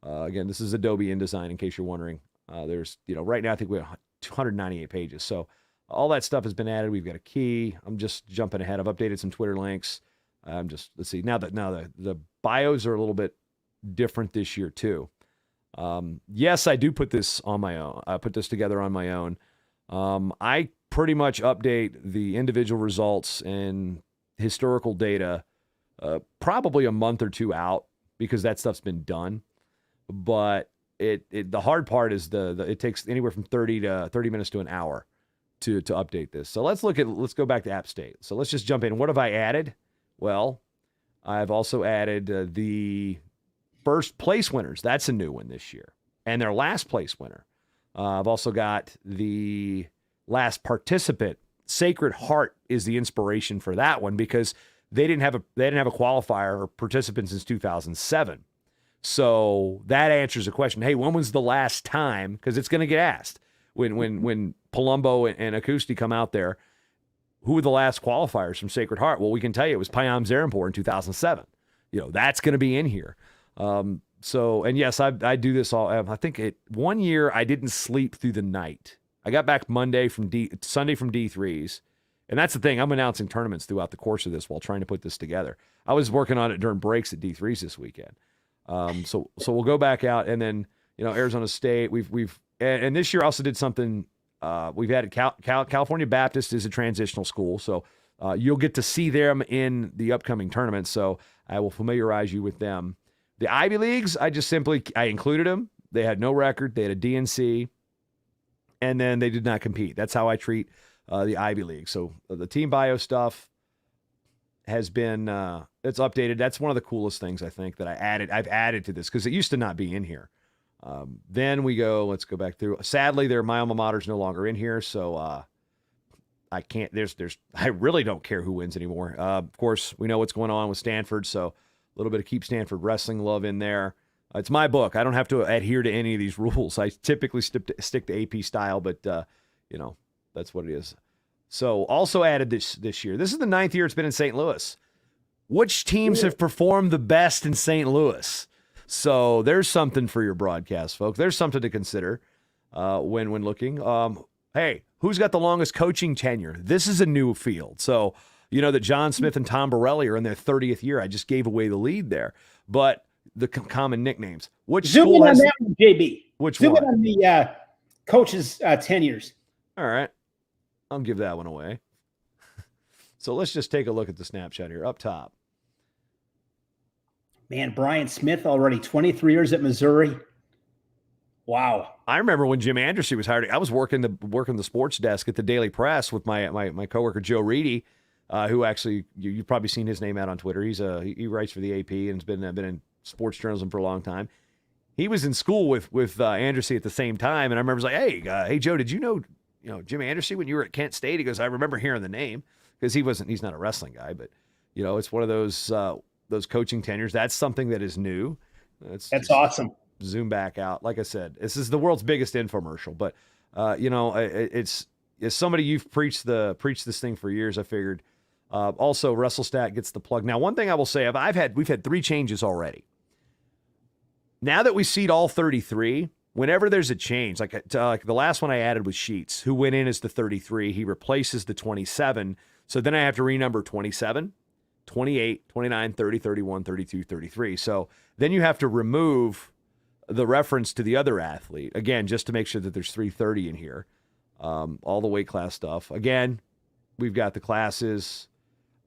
again, this is Adobe InDesign in case you're wondering. There's, right now I think we have 298 pages. So all that stuff has been added. We've got a key. I'm just jumping ahead. I've updated some Twitter links. Let's see. Now the bios are a little bit different this year too. Yes, I do put this on my own. I put this together on my own. I pretty much update the individual results and historical data probably a month or two out because that stuff's been done. But the hard part is it takes anywhere from 30 minutes to an hour to update this. So let's go back to App State. So let's just jump in. What have I added? Well, I've also added the first place winners. That's a new one this year. And their last place winner. I've also got the last participant. Sacred Heart is the inspiration for that one because they didn't have a qualifier or participant since 2007. So that answers the question. Hey, when was the last time? Because it's going to get asked when Palumbo and Acousti come out there. Who were the last qualifiers from Sacred Heart? Well, we can tell you it was Payam Zarimpur in 2007. That's going to be in here. And yes, I do this all. I think 1 year I didn't sleep through the night. I got back Sunday from D3s. And that's the thing. I'm announcing tournaments throughout the course of this while trying to put this together. I was working on it during breaks at D3s this weekend. So we'll go back out and then, Arizona State, and this year I also did something. We've added California Baptist is a transitional school. So, you'll get to see them in the upcoming tournaments. So I will familiarize you with them. The Ivy Leagues, I included them. They had no record. They had a DNC, and then they did not compete. That's how I treat the Ivy League. So the team bio stuff has been it's updated. That's one of the coolest things I think that I've added to this because it used to not be in here. Then let's go back through. Sadly, my alma mater is no longer in here, so I can't. I really don't care who wins anymore. Of course, we know what's going on with Stanford, so. A little bit of keep Stanford wrestling love in there. It's my book. I don't have to adhere to any of these rules. I typically stick to AP style, but that's what it is. So also added this year. This is the 9th year it's been in St. Louis. Which teams have performed the best in St. Louis? So there's something for your broadcast, folks. There's something to consider when looking. Hey, who's got the longest coaching tenure? This is a new field. So that John Smith and Tom Borelli are in their 30th year. I just gave away the lead there. But the common nicknames. Which Zoom school in has... on that one, JB. Which Zoom one? in on the coaches' tenures. All right. I'll give that one away. So let's just take a look at the snapshot here up top. Man, Bryant Smith already 23 years at Missouri. Wow. I remember when Jim Anderson was hired. I was working the sports desk at the Daily Press with my coworker Joe Reedy. Who actually you've probably seen his name out on Twitter. He writes for the AP and has been in sports journalism for a long time. He was in school with Anderson at the same time, and I remember hey Joe, did you know Jim Anderson when you were at Kent State? He goes, I remember hearing the name because he's not a wrestling guy, but it's one of those coaching tenures. That's something that is new. That's awesome. Zoom back out. Like I said, this is the world's biggest infomercial, but it's as somebody you've preached this thing for years. I figured. Also, Russellstatt gets the plug. Now, one thing I will say, we've had 3 changes already. Now that we seed all 33, whenever there's a change, like the last one I added was Sheets, who went in as the 33. He replaces the 27. So then I have to renumber 27, 28, 29, 30, 31, 32, 33. So then you have to remove the reference to the other athlete, again, just to make sure that there's 330 in here. All the weight class stuff. Again, we've got the classes.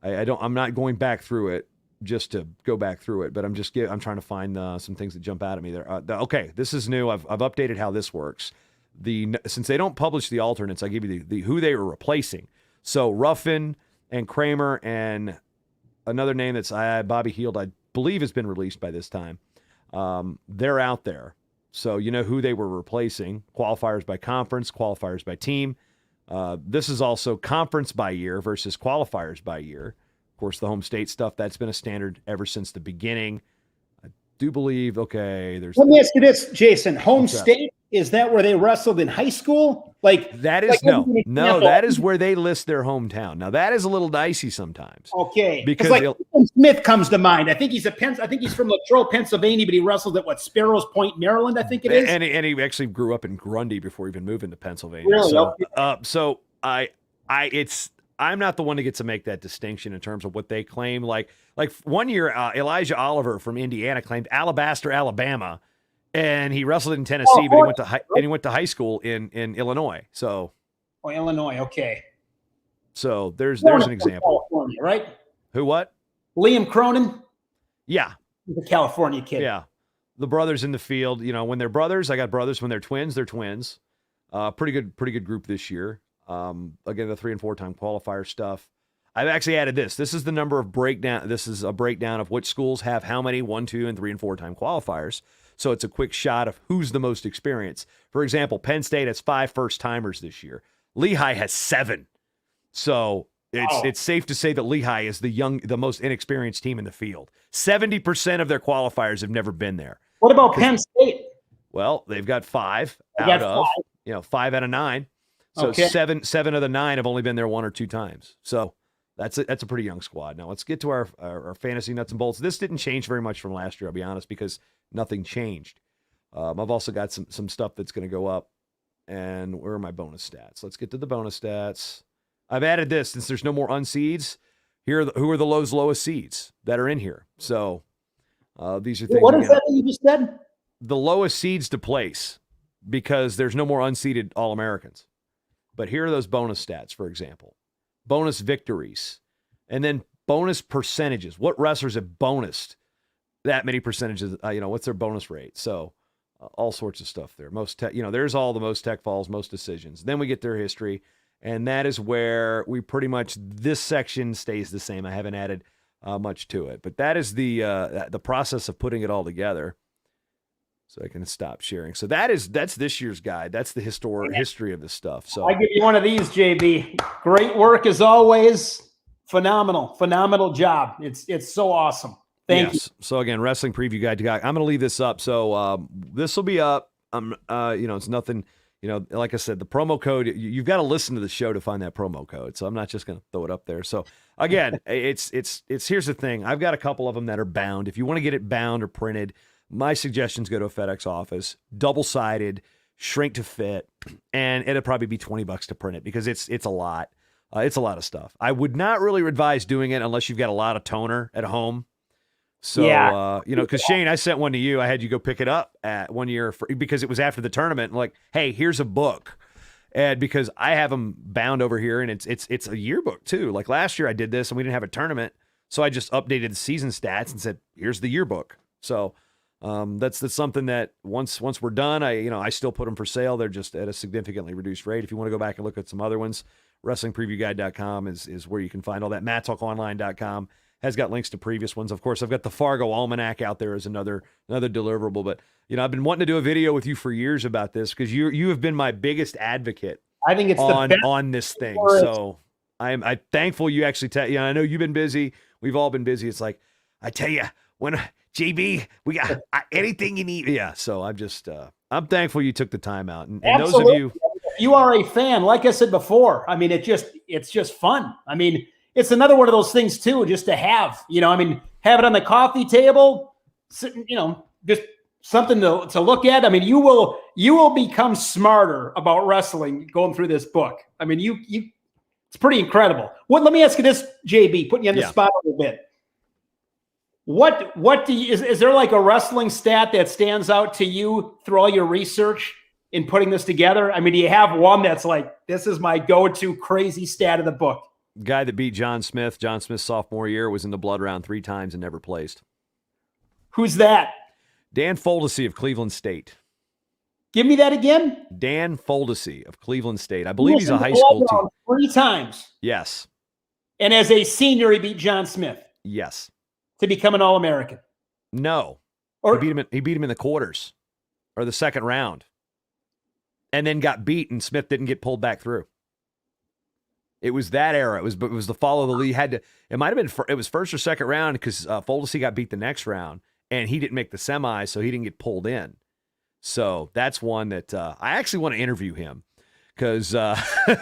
I'm not going back through it just to go back through it, but I'm trying to find some things that jump out at me there. Okay, this is new. I've updated how this works. since they don't publish the alternates, I give you the who they were replacing. So Ruffin and Kramer and another name that's Bobby Heald, I believe has been released by this time. They're out there. So you know who they were replacing. Qualifiers by conference, qualifiers by team. This is also conference by year versus qualifiers by year. Of course, the home state stuff, that's been a standard ever since the beginning. I do believe, there's... Let me ask you this, Jason. Home state, is that where they wrestled in high school? That is, no, that is where they list their hometown. Now, that is a little dicey sometimes. Okay. Because Smith comes to mind. I think he's from Latrobe, Pennsylvania, but he wrestled at Sparrows Point, Maryland, I think it is. And he actually grew up in Grundy before even moving to Pennsylvania. Really? So I'm not the one that gets to make that distinction in terms of what they claim. Like 1 year, Elijah Oliver from Indiana claimed Alabaster, Alabama, and he wrestled in Tennessee, but he went to high school in Illinois. So, Illinois, okay. So there's an example. California, right? Who? What? Liam Cronin. Yeah, he's a California kid. Yeah, the brothers in the field. You know, when they're brothers, I got brothers. When they're twins, they're twins. Pretty good group this year. Again, the 3 and 4 time qualifier stuff. I've actually added this. This is the number of breakdown. This is a breakdown of which schools have how many 1, 2, and 3 and 4 time qualifiers. So it's a quick shot of who's the most experienced. For example, Penn State has 5 first-timers this year. Lehigh has 7. So it's safe to say that Lehigh is the most inexperienced team in the field. 70% of their qualifiers have never been there. What about Penn State? Well, they've got 5 out of 5 out of 9. So 7 of the 9 have only been there 1 or 2 times. So that's a pretty young squad. Now let's get to our fantasy nuts and bolts. This didn't change very much from last year, I'll be honest, because nothing changed. I've also got some stuff that's going to go up. And where are my bonus stats? Let's get to the bonus stats. I've added this since there's no more unseeds. Who are the lowest seeds that are in here? So these are things. What is that you just said? The lowest seeds to place because there's no more unseeded All-Americans. But here are those bonus stats, for example. Bonus victories. And then bonus percentages. What wrestlers have bonused that many percentages? What's their bonus rate? So all sorts of stuff there. There's all the most tech falls, most decisions. Then we get their history. And that is where we pretty much, this section stays the same. I haven't added much to it. But that is the process of putting it all together. So I can stop sharing. So that's this year's guide. That's the history of this stuff. So I give you one of these, JB. Great work as always. Phenomenal job. It's so awesome. Thank you. So again, wrestling preview guide to guide. I'm going to leave this up. So this will be up. It's nothing. Like I said, the promo code. You've got to listen to the show to find that promo code. So I'm not just going to throw it up there. So again, it's here's the thing. I've got a couple of them that are bound. If you want to get it bound or printed, my suggestions go to a FedEx office, double-sided, shrink to fit, and it'll probably be $20 to print it because it's a lot. It's a lot of stuff. I would not really advise doing it unless you've got a lot of toner at home. So, because Shane, I sent one to you. I had you go pick it up at 1 year because it was after the tournament. Like, hey, here's a book. And because I have them bound over here, and it's a yearbook too. Like last year I did this and we didn't have a tournament. So I just updated the season stats and said, here's the yearbook. So that's something that once we're done, I still put them for sale. They're just at a significantly reduced rate. If you want to go back and look at some other ones, wrestlingpreviewguide.com is where you can find all that. MatTalkOnline.com has got links to previous ones. Of course, I've got the Fargo Almanac out there as another deliverable. But I've been wanting to do a video with you for years about this because you have been my biggest advocate. I think it's on this thing. So I'm thankful you actually. I know you've been busy. We've all been busy. It's like I tell you when. JB, we got anything you need. Yeah, so I'm thankful you took the time out. And those of you are a fan, like I said before. I mean, it's just fun. I mean, it's another one of those things too, just to have. Have it on the coffee table. Just something to look at. I mean, you will become smarter about wrestling going through this book. I mean, it's pretty incredible. Let me ask you this, JB, putting you on the spot a little bit. What is there like a wrestling stat that stands out to you through all your research in putting this together? I mean, do you have one that's like, this is my go-to crazy stat of the book? Guy that beat John Smith's sophomore year was in the blood round 3 times and never placed. Who's that? Dan Foldesy of Cleveland State. Give me that again. Dan Hodges of Cleveland State. I He believe was he's in a the high school blood team. round 3 times. Yes. And as a senior, he beat John Smith Yes. to become an All-American. No. Or He beat him in the quarters or the second round. And then got beat, and Smith didn't get pulled back through. It was that era. It was the follow the lead. It might have been it was first or second round because Hodges got beat the next round, and he didn't make the semis, so he didn't get pulled in. So that's one that I actually want to interview him because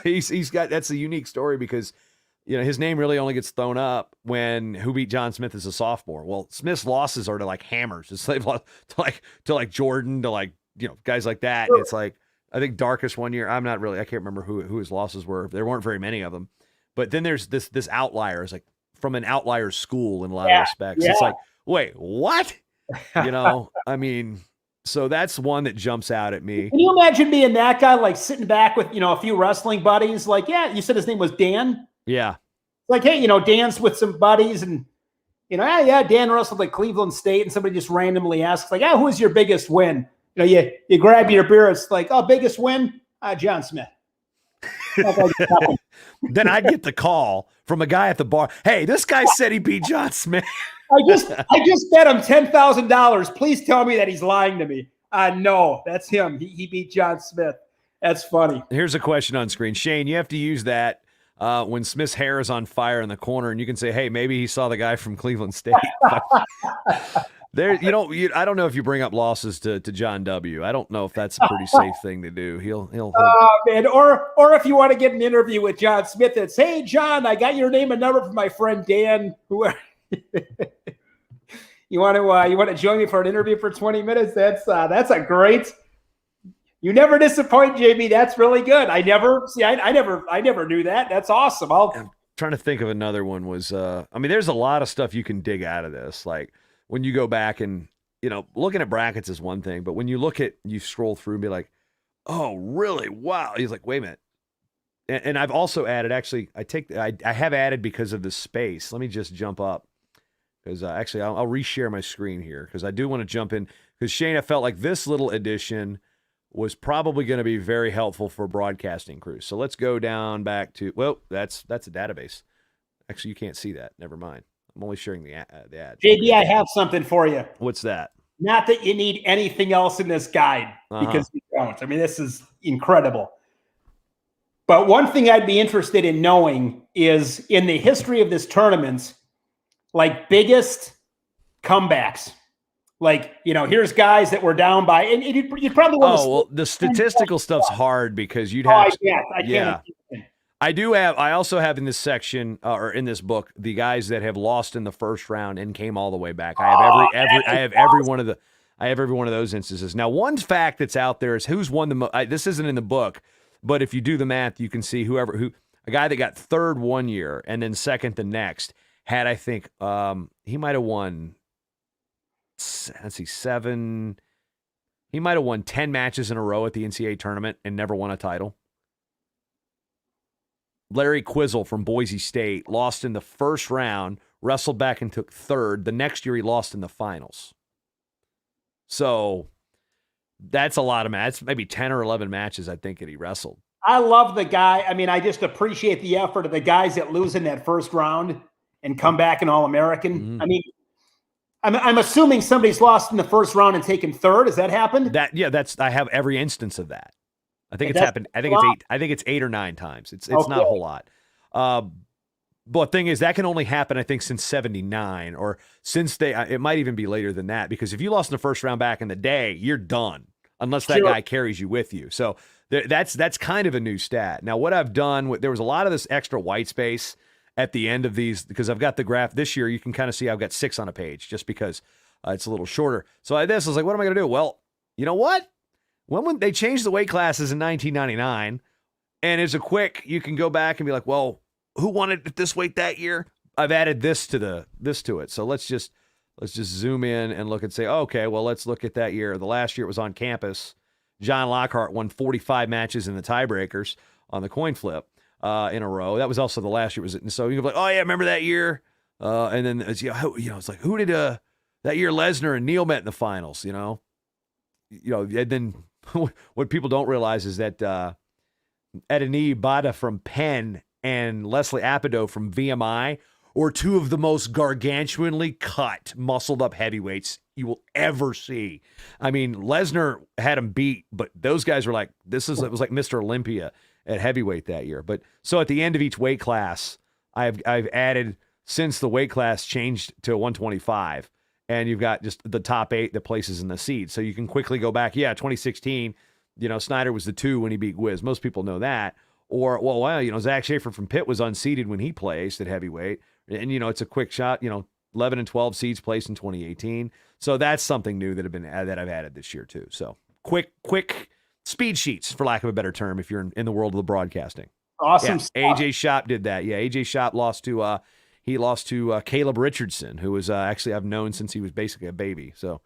he's got that's a unique story because his name really only gets thrown up when who beat John Smith as a sophomore. Well, Smith's losses are to like hammers. It's like to like Jordan to like guys like that. Sure. It's like I think darkest one year. I can't remember who his losses were. There weren't very many of them. But then there's this outlier. It's like from an outlier school in a lot of respects. Yeah. It's like, wait, what? I mean. So that's one that jumps out at me. Can you imagine being that guy, like sitting back with, a few wrestling buddies? Like, yeah, you said his name was Dan. Yeah. Like, hey, Dan's with some buddies and, Dan wrestled at Cleveland State. And somebody just randomly asks, like, who is your biggest win? You grab your beer. It's like, biggest win? John Smith. Then I'd get the call from a guy at the bar. Hey, this guy said he beat John Smith. I just bet him $10,000. Please tell me that he's lying to me. No, that's him. He beat John Smith. That's funny. Here's a question on screen. Shane, you have to use that when Smith's hair is on fire in the corner, and you can say, hey, maybe he saw the guy from Cleveland State. I don't know if you bring up losses to John W. I don't know if that's a pretty safe thing to do. He'll man. Or if you want to get an interview with John Smith, it's, hey, John, I got your name and number from my friend Dan. You want to join me for an interview for 20 minutes? That's a great. You never disappoint, JB. That's really good. I never knew that. That's awesome. I'm trying to think of another one. There's a lot of stuff you can dig out of this. Like when you go back and looking at brackets is one thing, but when you scroll through and be like, oh, really? Wow. He's like, wait a minute. And I've also added. Actually, I have added because of the space. Let me just jump up. Because actually, I'll reshare my screen here because I do want to jump in. Because Shane, I felt like this little addition was probably going to be very helpful for broadcasting crews. So let's go down back to, that's a database. Actually, you can't see that. Never mind. I'm only sharing the ad. JB, I have something for you. What's that? Not that you need anything else in this guide because you don't. I mean, this is incredible. But one thing I'd be interested in knowing is in the history of this tournament, like biggest comebacks. Like, here's guys that were down by, and you'd probably want to. Oh, well, the statistical stuff's hard because you'd have. I can't. I also have in this section or in this book the guys that have lost in the first round and came all the way back. I have every one of those instances. Now, one fact that's out there is who's won the most. This isn't in the book, but if you do the math, you can see a guy that got third one year and then second the next had, I think, he might have won. Let's see, 7. He might have won 10 matches in a row at the NCAA tournament and never won a title. Larry Quizzle from Boise State lost in the first round, wrestled back and took third. The next year he lost in the finals. So that's a lot of matches. Maybe 10 or 11 matches, I think, that he wrestled. I love the guy. I mean, I just appreciate the effort of the guys that lose in that first round and come back an All-American. Mm-hmm. I mean, I'm assuming somebody's lost in the first round and taken third. Has that happened? I have every instance of that. I think it's happened. I think it's 8 or 9 times. It's not a whole lot. But the thing is, that can only happen, I think, since 79 or since it might even be later than that, because if you lost in the first round back in the day, you're done unless that guy carries you with you. So that's kind of a new stat. Now, what I've done, there was a lot of this extra white space at the end of these, because I've got the graph this year. You can kind of see I've got 6 on a page just because it's a little shorter. So I was like, what am I going to do? Well, you know what? When they changed the weight classes in 1999, and as a quick, you can go back and be like, well, who won it at this weight that year? I've added this to it. So let's just zoom in and look and say, okay, well, let's look at that year. The last year it was on campus. John Lockhart won 45 matches in the tiebreakers on the coin flip in a row. That was also the last year. So you can be like, oh yeah, remember that year? And then it's like, who did that year Lesnar and Neal met in the finals? And then what people don't realize is that Edeni Bada from Penn and Leslie Apido from VMI are two of the most gargantuanly cut, muscled up heavyweights you will ever see. I mean, Lesnar had him beat, but those guys were like, it was like Mr. Olympia at heavyweight that year. But so at the end of each weight class, I've added, since the weight class changed to 125, and you've got just the top 8, the places in the seed. So you can quickly go back. Yeah, 2016, Snyder was the 2 when he beat Wiz. Most people know that. Or, Zach Schaefer from Pitt was unseeded when he placed at heavyweight. And, it's a quick shot, 11 and 12 seeds placed in 2018. So that's something new that I've added this year too. So quick speed sheets, for lack of a better term, if you're in the world of the broadcasting. Awesome. Yeah, AJ Shop did that. Yeah, AJ Shop lost to Caleb Richardson, who was actually I've known since he was basically a baby. So,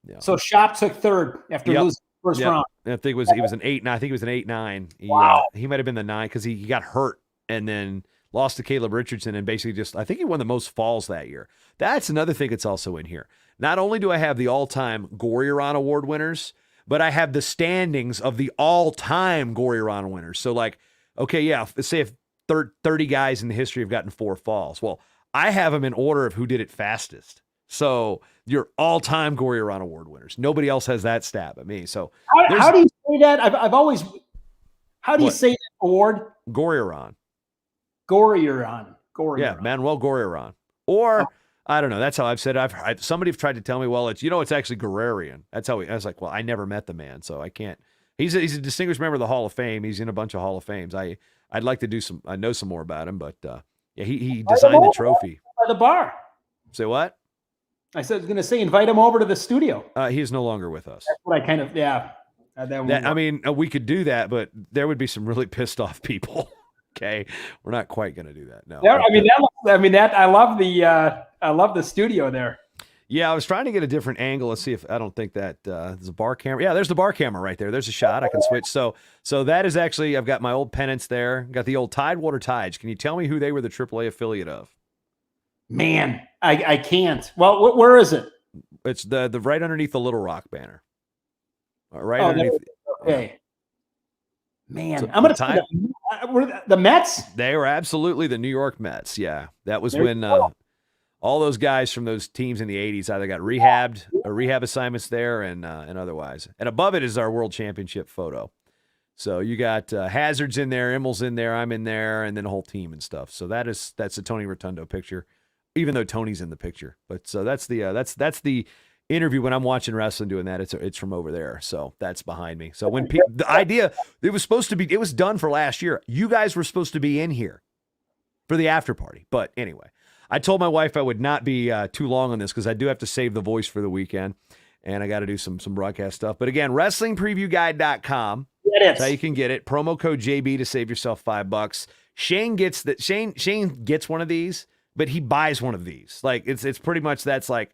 yeah. So Shop took third after losing first round. I think he was an 8. I think he was an 8-9. Wow. He might have been the 9 because he got hurt and then lost to Caleb Richardson and basically I think he won the most falls that year. That's another thing that's also in here. Not only do I have the all-time Gory-Ron Award winners, but I have the standings of the all-time Gory-Ron winners. So say if 30 guys in the history have gotten 4 falls. Well, I have them in order of who did it fastest. So your all-time Gory-Ron Award winners. Nobody else has that stat but me. So how do you say that? I've always. How do you say that award? Gory-Ron. Gory-Ron. Yeah, Manuel Gory-Ron. Or I don't know. That's how I've said it. Somebody tried to tell me, well, it's actually Guerrerian. That's how I was like, well, I never met the man, so I can't. He's a distinguished member of the Hall of Fame. He's in a bunch of Hall of Fames. I'd like to I know some more about him, but he designed the trophy. By the bar. Say what? I was going to say, invite him over to the studio. He is no longer with us. That's what I kind of, we could do that, but there would be some really pissed off people. Okay, we're not quite going to do that. No. I love the studio there. Yeah, I was trying to get a different angle. Let's see if I don't think that there's a bar camera. Yeah, there's the bar camera right there. There's a shot I can switch. So that is actually, I've got my old pennants there. Got the old Tidewater Tides. Can you tell me who they were the AAA affiliate of? Man, I can't. Well, where is it? It's the right underneath the Little Rock banner. Right underneath. Okay. Man, so I'm going to were the Mets? They were absolutely the New York Mets. Yeah, that was when all those guys from those teams in the 80s either got rehab assignments there and otherwise. And above it is our World Championship photo. So you got Hazard's in there, Immel's in there, I'm in there, and then a whole team and stuff. So that's a Tony Rotundo picture, even though Tony's in the picture. But so that's the interview when I'm watching wrestling doing that. It's from over there. So that's behind me. So when the idea, it was done for last year. You guys were supposed to be in here for the after party. But anyway, I told my wife I would not be too long on this because I do have to save the voice for the weekend and I got to do some broadcast stuff. But again, WrestlingPreviewGuide.com. That's how you can get it. Promo code JB to save yourself $5. Shane gets one of these, but he buys one of these. Like it's pretty much that's like,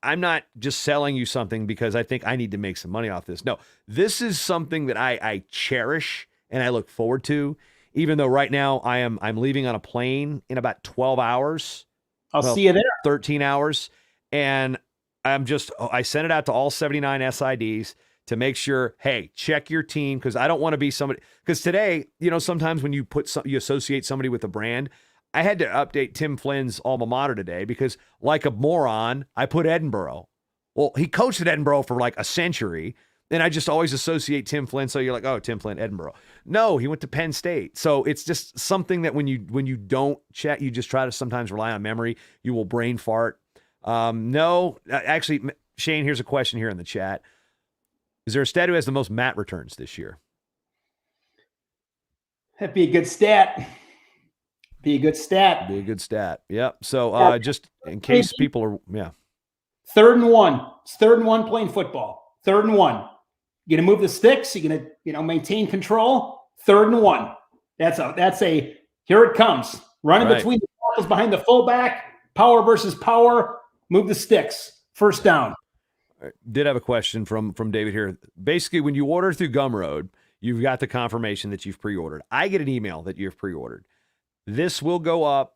I'm not just selling you something because I think I need to make some money off this. No, this is something that I cherish and I look forward to, even though right now I'm leaving on a plane in about 12 hours. I'll see you there. 13 hours. And I sent it out to all 79 SIDs to make sure, hey, check your team. Cause I don't want to be somebody, cause today, sometimes when you you associate somebody with a brand, I had to update Tim Flynn's alma mater today because, like a moron, I put Edinburgh. Well, he coached at Edinburgh for like a century, and I just always associate Tim Flynn. So you're like, oh, Tim Flynn, Edinburgh. No, he went to Penn State. So it's just something that when you don't check, you just try to sometimes rely on memory. You will brain fart. No, actually, Shane, here's a question here in the chat. Is there a stat who has the most mat returns this year? That'd be a good stat. Be a good stat. Yep. So just in case people are, yeah. 3rd and 1. It's 3rd and 1 playing football. 3rd and 1. You're gonna move the sticks. You're gonna maintain control. 3rd and 1. That's a here it comes. Running between the tackles behind the fullback. Power versus power. Move the sticks. First down. Did have a question from David here. Basically, when you order through Gumroad, you've got the confirmation that you've pre-ordered. I get an email that you've pre-ordered. This will go up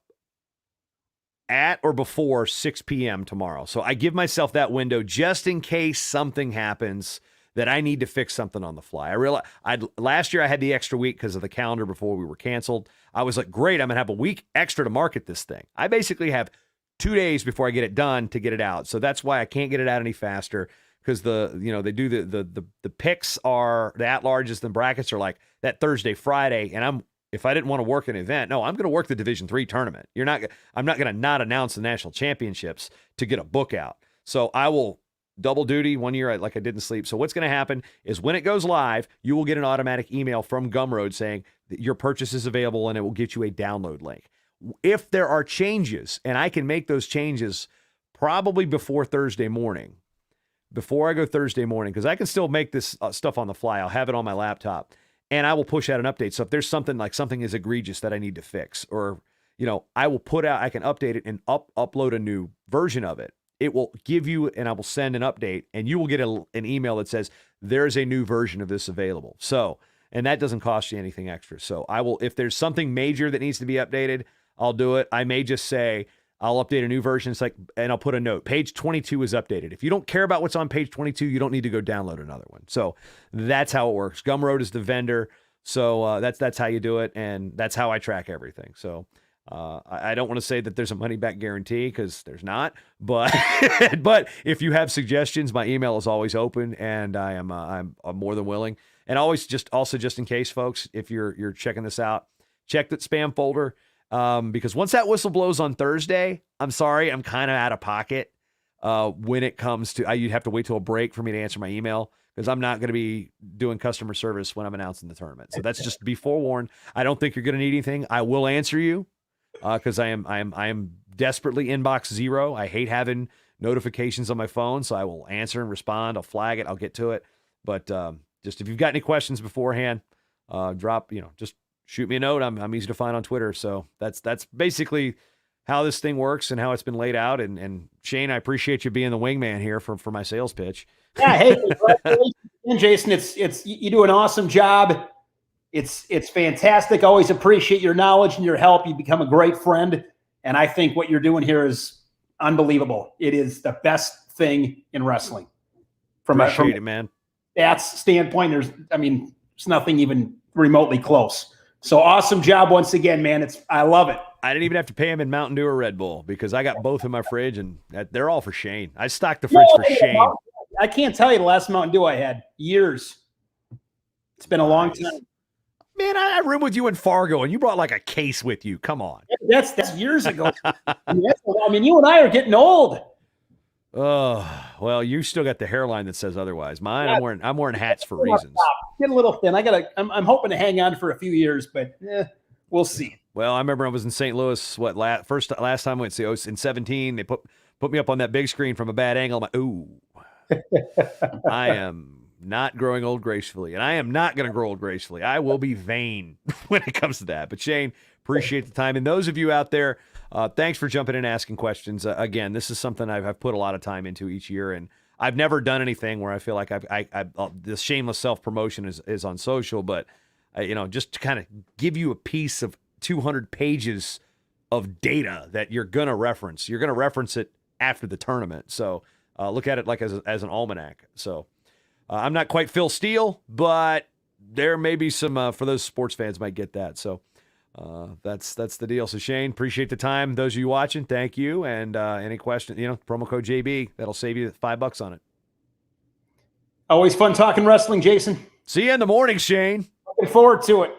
at or before 6 p.m. tomorrow. So I give myself that window just in case something happens that I need to fix something on the fly. I realized last year I had the extra week because of the calendar before we were canceled. I was like, great, I'm going to have a week extra to market this thing. I basically have 2 days before I get it done to get it out. So that's why I can't get it out any faster, because they do the picks are the at-larges and brackets are like that Thursday, Friday. And if I didn't want to work an event, no, I'm going to work the Division III tournament. I'm not going to not announce the national championships to get a book out. So I will double duty 1 year like I didn't sleep. So what's going to happen is when it goes live, you will get an automatic email from Gumroad saying that your purchase is available, and it will get you a download link. If there are changes, and I can make those changes probably before Thursday morning, before I go Thursday morning, because I can still make this stuff on the fly. I'll have it on my laptop, and I will push out an update. So if there's something is egregious that I need to fix, or, I will I can update it and upload a new version of it. It will give you, and I will send an update, and you will get an email that says there's a new version of this available. So, and that doesn't cost you anything extra. So I will, if there's something major that needs to be updated, I'll do it. I may just say, I'll update a new version. It's like, and I'll put a note. Page 22 is updated. If you don't care about what's on page 22, you don't need to go download another one. So that's how it works. Gumroad is the vendor. So that's how you do it. And that's how I track everything. So I don't want to say that there's a money back guarantee, because there's not, but but if you have suggestions, my email is always open, and I'm more than willing. And always just in case, folks, if you're checking this out, check that spam folder. Because once that whistle blows on Thursday, I'm sorry, I'm kind of out of pocket. When it comes to, you'd have to wait till a break for me to answer my email, because I'm not going to be doing customer service when I'm announcing the tournament. So that's just to be forewarned. I don't think you're going to need anything. I will answer you, because I am desperately inbox zero. I hate having notifications on my phone, so I will answer and respond. I'll flag it. I'll get to it. But just if you've got any questions beforehand, just shoot me a note. I'm easy to find on Twitter. So that's basically how this thing works and how it's been laid out. And Shane, I appreciate you being the wingman here for my sales pitch. Yeah, hey, congratulations, Jason. It's you do an awesome job. It's fantastic. Always appreciate your knowledge and your help. You become a great friend, and I think what you're doing here is unbelievable. It is the best thing in wrestling. From a stats standpoint, there's nothing even remotely close. So awesome job once again, man. I love it. I didn't even have to pay him in Mountain Dew or Red Bull, because I got both in my fridge, and they're all for Shane. I stocked the fridge for Shane. I can't tell you the last Mountain Dew I had. Years. It's been a long time. Man, I roomed with you in Fargo, and you brought like a case with you. Come on. That's years ago. You and I are getting old. Oh, well, you still got the hairline that says otherwise. Mine, yeah. I'm wearing hats for reasons. Get a little thin. I'm hoping to hang on for a few years, but we'll see. Well, I remember I was in St. Louis. Last time I went to in 17. They put me up on that big screen from a bad angle. I am not growing old gracefully, and I am not going to grow old gracefully. I will be vain when it comes to that. But Shane, appreciate the time. And those of you out there, thanks for jumping in and asking questions. Again, this is something I've put a lot of time into each year, and I've never done anything where I feel like this shameless self-promotion is on social, but just to kind of give you a piece of 200 pages of data that you're going to reference. You're going to reference it after the tournament. So look at it like as an almanac. So I'm not quite Phil Steele, but there may be some, for those sports fans might get that. So that's the deal. So Shane, appreciate the time. Those of you watching, thank you. And any questions, promo code JB, that'll save you $5 on it. Always fun talking wrestling, Jason. See you in the morning, Shane. Looking forward to it.